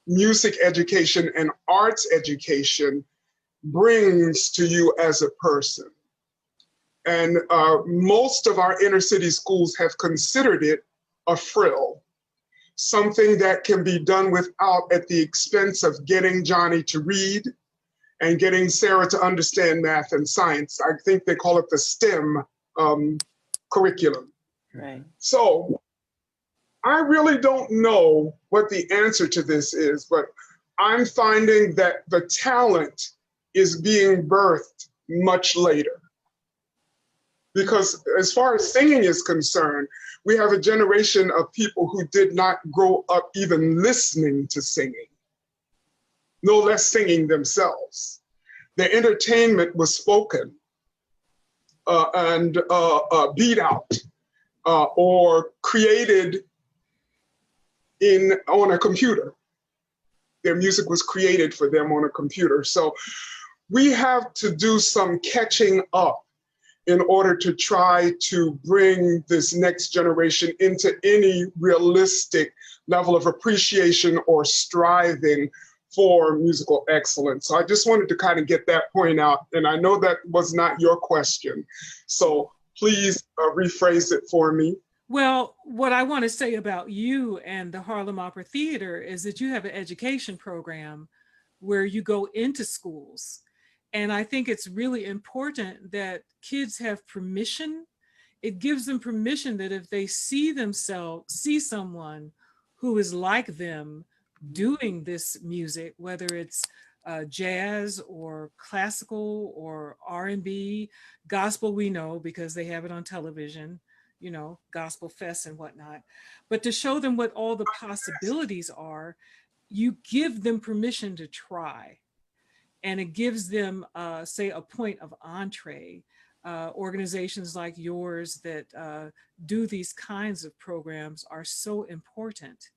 music education and arts education brings to you as a person. And most of our inner city schools have considered it a frill, something that can be done without at the expense of getting Johnny to read and getting Sarah to understand math and science. I think they call it the STEM curriculum. Right. So I really don't know what the answer to this is, but I'm finding that the talent is being birthed much later. Because as far as singing is concerned, we have a generation of people who did not grow up even listening to singing, no less singing themselves. Their entertainment was spoken and beat out or created on a computer. Their music was created for them on a computer. So we have to do some catching up in order to try to bring this next generation into any realistic level of appreciation or striving for musical excellence. So I just wanted to kind of get that point out. And I know that was not your question. So please rephrase it for me. Well, what I want to say about you and the Harlem Opera Theater is that you have an education program where you go into schools. And I think it's really important that kids have permission. It gives them permission that if they see someone who is like them doing this music, whether it's jazz or classical or R&B, gospel, we know because they have it on television, you know, gospel fests and whatnot. But to show them what all the possibilities are, you give them permission to try. And it gives them, say, a point of entree. Organizations like yours that do these kinds of programs are so important.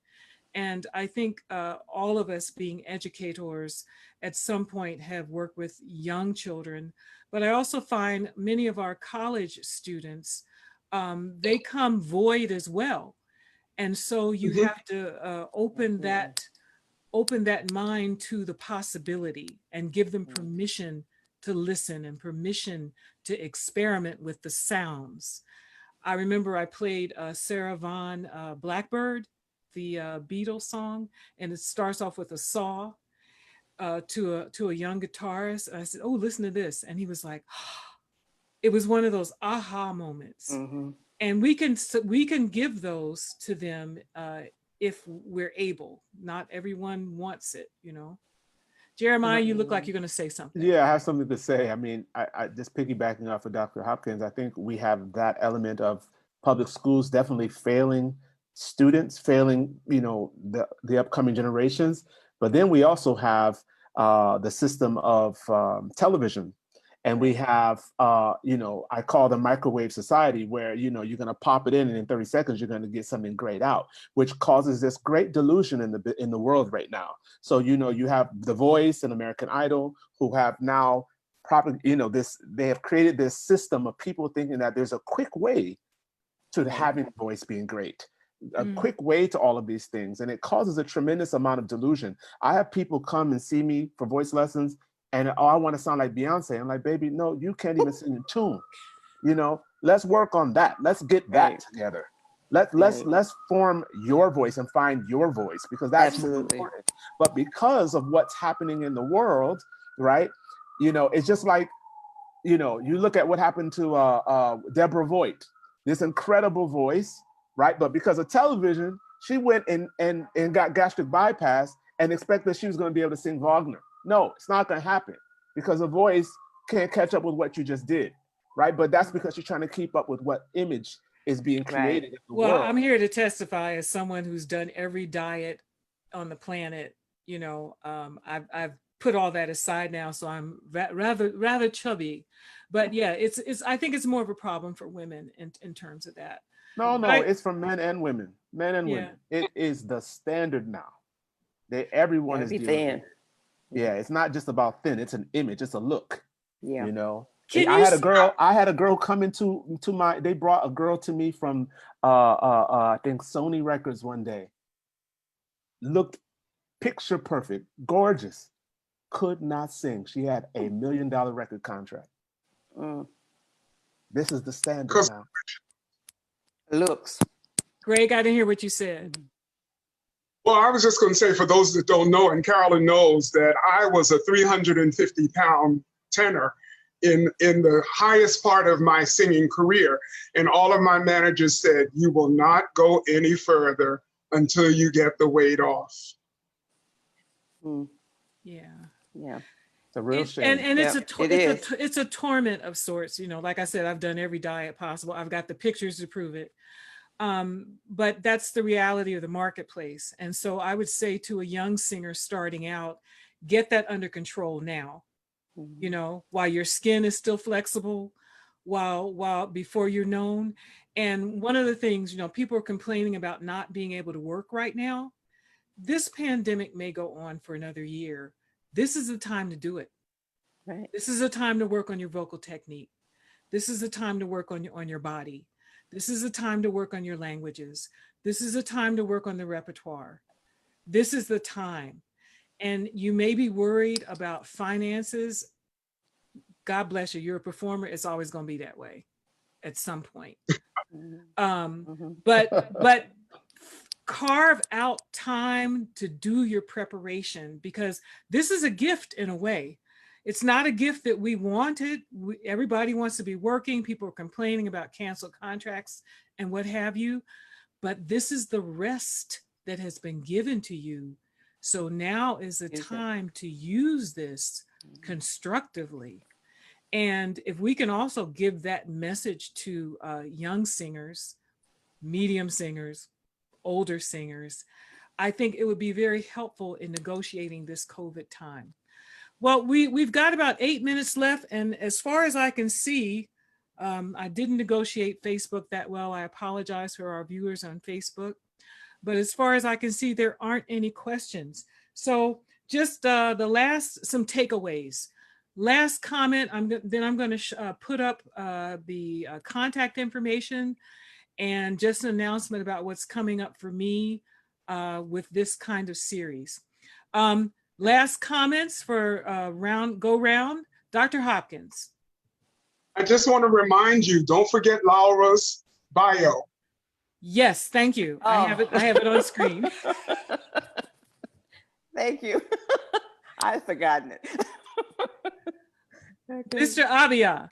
And I think all of us being educators at some point have worked with young children, but I also find many of our college students, they come void as well. And so you have to open that mind to the possibility and give them permission to listen and permission to experiment with the sounds. I remember I played Sarah Vaughan Blackbird, the Beatles song, and it starts off with a saw to a young guitarist. And I said, "Oh, listen to this." And he was like, it was one of those aha moments. Mm-hmm. And we can give those to them if we're able. Not everyone wants it, you know. Jeremiah, you look like you're going to say something. Yeah, I have something to say. I mean, I just piggybacking off of Dr. Hopkins, I think we have that element of public schools definitely failing students, failing, you know, the upcoming generations. But then we also have the system of television. And we have, you know, I call the microwave society, where, you know, you're going to pop it in and in 30 seconds, you're going to get something great out, which causes this great delusion in the world right now. So, you know, you have The Voice and American Idol, who have now probably, you know, they have created this system of people thinking that there's a quick way to having a voice being great, a quick way to all of these things. And it causes a tremendous amount of delusion. I have people come and see me for voice lessons, and oh, I want to sound like Beyonce. I'm like, baby, no, you can't even sing in tune. You know, let's work on that. Let's get that together. Let's form your voice and find your voice, because that's really Absolutely. important. But because of what's happening in the world, right? It's just like, you look at what happened to Deborah Voigt, this incredible voice, right? But because of television, she went and got gastric bypass and expected she was going to be able to sing Wagner. No, it's not going to happen, because a voice can't catch up with what you just did, right? But that's because you're trying to keep up with what image is being created in the Well, world. I'm here to testify as someone who's done every diet on the planet. I've put all that aside now, so I'm rather chubby. But yeah, it's I think it's more of a problem for women in terms of that. No, it's for men and women. Men and Yeah. women. It is the standard now. Everyone is dealing with it. Yeah, it's not just about thin. It's an image. It's a look. Yeah. I had a girl come into my. They brought a girl to me from I think Sony Records one day. Looked picture perfect, gorgeous. Could not sing. She had $1 million record contract. This is the standard now. Looks. Greg, I didn't hear what you said. Well, I was just going to say, for those that don't know, and Carolyn knows, that I was a 350-pound tenor in the highest part of my singing career. And all of my managers said, you will not go any further until you get the weight off. Yeah. It's a real shame. And it's a torment of sorts. Like I said, I've done every diet possible. I've got the pictures to prove it. But that's the reality of the marketplace. And so I would say to a young singer starting out, get that under control now. While your skin is still flexible, while before you're known. And one of the things, people are complaining about not being able to work right now. This pandemic may go on for another year. This is the time to do it. Right. This is a time to work on your vocal technique. This is a time to work on your body. This is a time to work on your languages. This is a time to work on the repertoire. This is the time. And you may be worried about finances. God bless you. You're a performer. It's always going to be that way at some point. But carve out time to do your preparation, because this is a gift in a way. It's not a gift that we wanted. Everybody wants to be working. People are complaining about canceled contracts and what have you. But this is the rest that has been given to you. So now is the time to use this constructively. And if we can also give that message to young singers, medium singers, older singers, I think it would be very helpful in negotiating this COVID time. Well, we've got about 8 minutes left. And as far as I can see, I didn't negotiate Facebook that well. I apologize for our viewers on Facebook. But as far as I can see, there aren't any questions. So just some takeaways. Last comment, then I'm going to put up the contact information and just an announcement about what's coming up for me with this kind of series. Last comments for go round. Dr. Hopkins. I just want to remind you, don't forget Laura's bio. Yes, thank you. I have it on screen. Thank you. I've forgotten it. Okay. Mr. Abiah.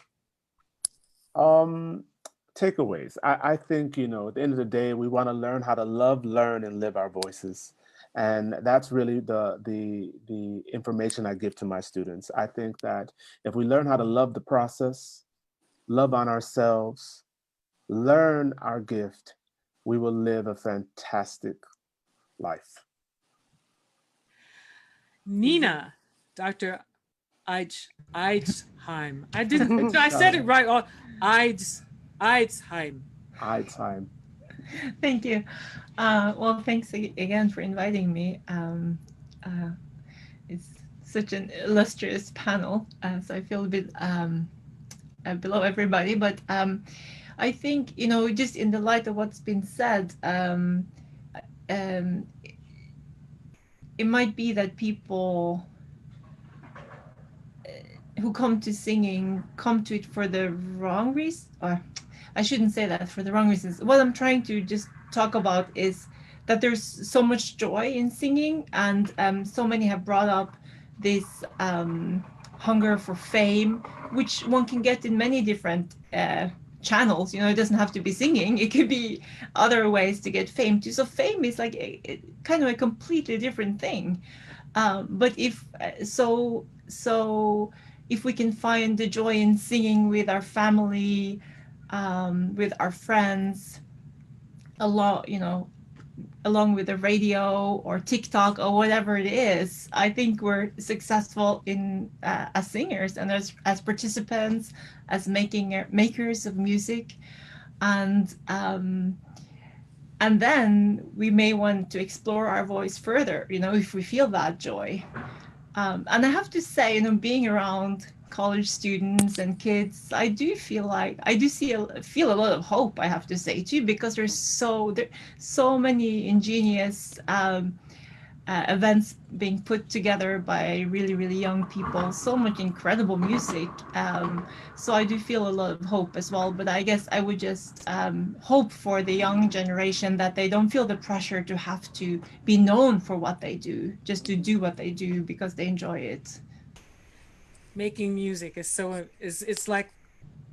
Takeaways. I think, at the end of the day, we want to learn how to love, learn, and live our voices. And that's really the information I give to my students. I think that if we learn how to love the process, love on ourselves, learn our gift, we will live a fantastic life. Nina, Dr. Eidsheim. I said it right. Eidsheim. Eidsheim. Thank you. Well, thanks again for inviting me. It's such an illustrious panel, so I feel a bit below everybody. But I think, just in the light of what's been said, it might be that people who come to singing come to it for the wrong reason, or I shouldn't say that for the wrong reasons. What I'm trying to just talk about is that there's so much joy in singing, and so many have brought up this hunger for fame, which one can get in many different channels. You know, it doesn't have to be singing. It could be other ways to get fame too. So fame is like kind of a completely different thing. But if if we can find the joy in singing with our family, with our friends, along with the radio or TikTok or whatever it is, I think we're successful in as singers and as participants, as makers of music, and then we may want to explore our voice further, if we feel that joy. And I have to say, being around college students and kids, I do feel like I do feel a lot of hope, I have to say too, because there's so many ingenious events being put together by really, really young people, so much incredible music. So I do feel a lot of hope as well, but I guess I would just hope for the young generation that they don't feel the pressure to have to be known for what they do, just to do what they do because they enjoy it. Making music is it's like,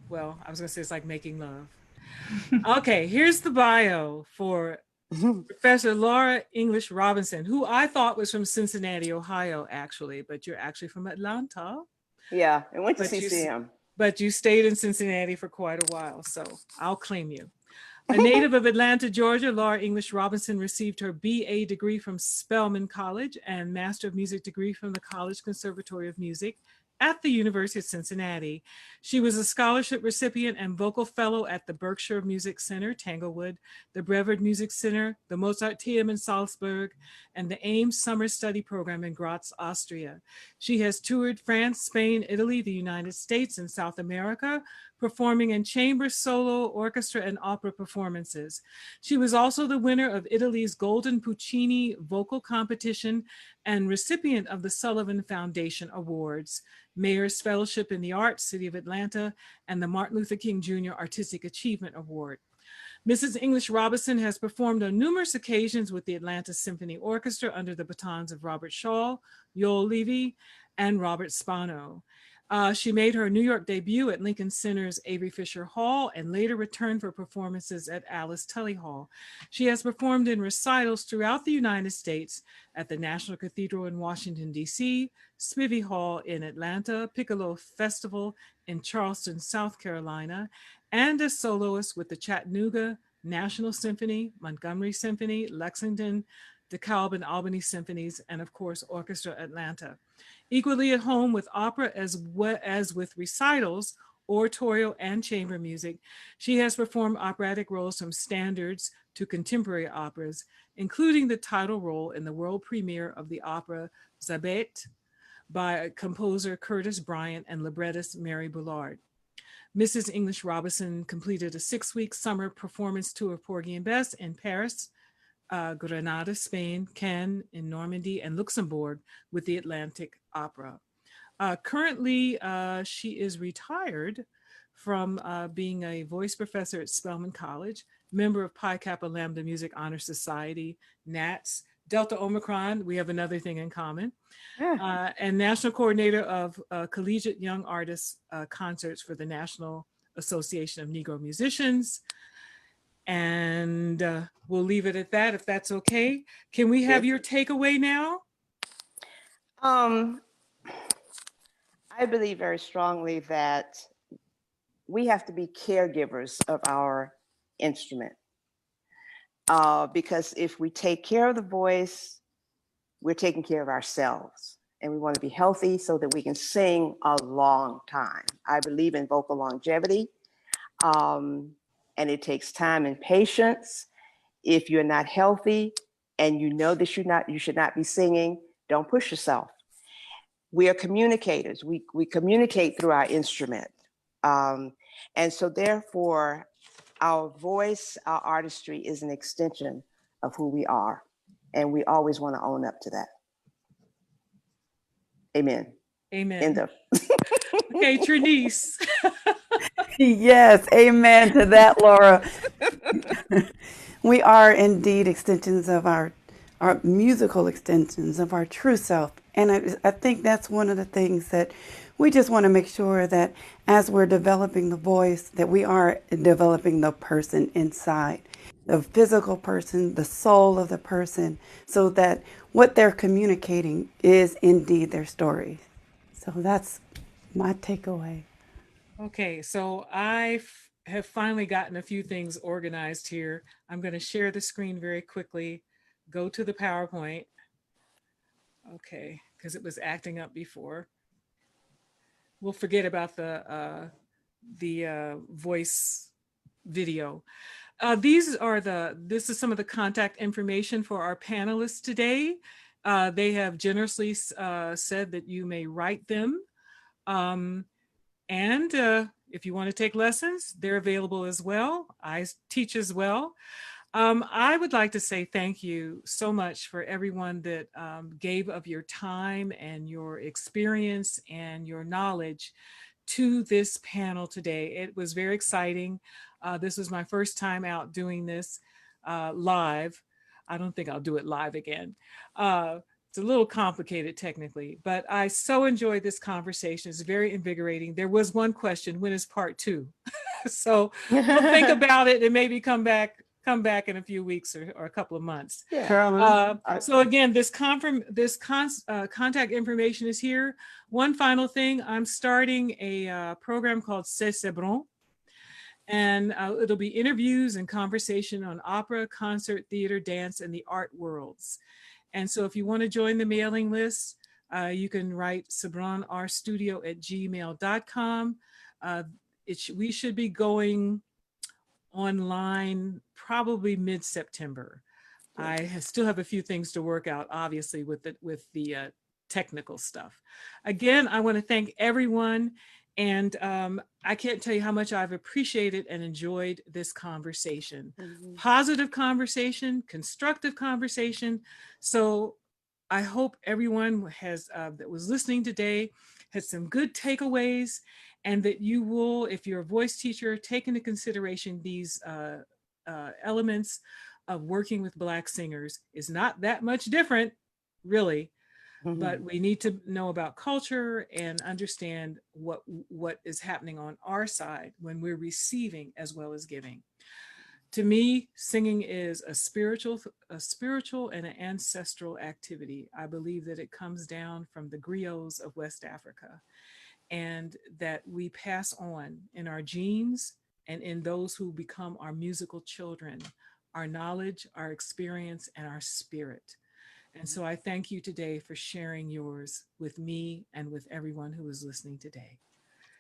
well, I was gonna say it's like making love. Okay, here's the bio for Professor Laura English Robinson, who I thought was from Cincinnati, Ohio, actually, but you're actually from Atlanta. Yeah, I went to CCM. But you stayed in Cincinnati for quite a while, so I'll claim you. A native of Atlanta, Georgia, Laura English Robinson received her BA degree from Spelman College and Master of Music degree from the College Conservatory of Music at the University of Cincinnati. She was a scholarship recipient and vocal fellow at the Berkshire Music Center, Tanglewood, the Brevard Music Center, the Mozarteum in Salzburg, and the Ames Summer Study Program in Graz, Austria. She has toured France, Spain, Italy, the United States, and South America, performing in chamber, solo, orchestra, and opera performances. She was also the winner of Italy's Golden Puccini Vocal Competition and recipient of the Sullivan Foundation Awards, Mayor's Fellowship in the Arts, City of Atlanta, and the Martin Luther King Jr. Artistic Achievement Award. Mrs. English Robinson has performed on numerous occasions with the Atlanta Symphony Orchestra under the batons of Robert Shaw, Yoel Levy, and Robert Spano. She made her New York debut at Lincoln Center's Avery Fisher Hall and later returned for performances at Alice Tully Hall. She has performed in recitals throughout the United States at the National Cathedral in Washington, D.C., Spivey Hall in Atlanta, Piccolo Festival in Charleston, South Carolina, and as soloist with the Chattanooga National Symphony, Montgomery Symphony, Lexington, DeKalb and Albany Symphonies, and of course, Orchestra Atlanta. Equally at home with opera as well as with recitals, oratorio, and chamber music, she has performed operatic roles from standards to contemporary operas, including the title role in the world premiere of the opera Zabet by composer Curtis Bryant and librettist Mary Bullard. Mrs. English Robinson completed a 6-week summer performance tour of Porgy and Bess in Paris, Granada, Spain, Cannes in Normandy, and Luxembourg with the Atlantic Opera. Currently, she is retired from being a voice professor at Spelman College, member of Pi Kappa Lambda Music Honor Society, NATS, Delta Omicron, we have another thing in common, and national coordinator of collegiate young artists concerts for the National Association of Negro Musicians. And we'll leave it at that, if that's okay. Can we have your takeaway now? I believe very strongly that we have to be caregivers of our instrument. Because if we take care of the voice, we're taking care of ourselves. And we want to be healthy so that we can sing a long time. I believe in vocal longevity. And it takes time and patience. If you're not healthy and you know that you should not be singing, don't push yourself. We are communicators. We communicate through our instrument. And so therefore, our voice, our artistry is an extension of who we are. And we always want to own up to that. Amen. Amen. End of. Okay, Trineice. Yes, amen to that, Laura. We are indeed extensions of our musical extensions of our true self. And I think that's one of the things that we just want to make sure that as we're developing the voice, that we are developing the person inside, the physical person, the soul of the person, so that what they're communicating is indeed their story. So that's my takeaway. Okay, so I have finally gotten a few things organized here. I'm going to share the screen very quickly, go to the PowerPoint. Okay, because it was acting up before. We'll forget about the voice video. This is some of the contact information for our panelists today. They have generously said that you may write them. And if you want to take lessons, they're available as well. I teach as well. I would like to say thank you so much for everyone that gave of your time and your experience and your knowledge to this panel today. It was very exciting. This was my first time out doing this live. I don't think I'll do it live again. It's a little complicated technically, but I so enjoyed this conversation. It's very invigorating. There was one question: when is part 2? So we'll think about it and maybe come back in a few weeks or a couple of months. Yeah. Carolyn, So again, this contact information is here. One final thing, I'm starting a program called Trineice Sebron, and it'll be interviews and conversation on opera, concert, theater, dance, and the art worlds. And so if you want to join the mailing list, you can write sebronrstudio@gmail.com. We should be going online probably mid-September. I still have a few things to work out, obviously, with the technical stuff. Again, I want to thank everyone. And I can't tell you how much I've appreciated and enjoyed this conversation. Positive conversation, constructive conversation. So I hope everyone that was listening today had some good takeaways, and that you will, if you're a voice teacher, take into consideration these elements of working with Black singers. Is not that much different, really. But we need to know about culture and understand what is happening on our side when we're receiving as well as giving. To me, singing is a spiritual and an ancestral activity. I believe that it comes down from the griots of West Africa, and that we pass on in our genes and in those who become our musical children, our knowledge, our experience, and our spirit. And so I thank you today for sharing yours with me and with everyone who is listening today.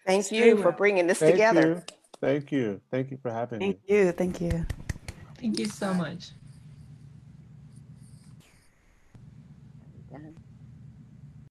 Thank you for bringing this together. Thank you. Thank you for having me. Thank you. Thank you. Thank you so much.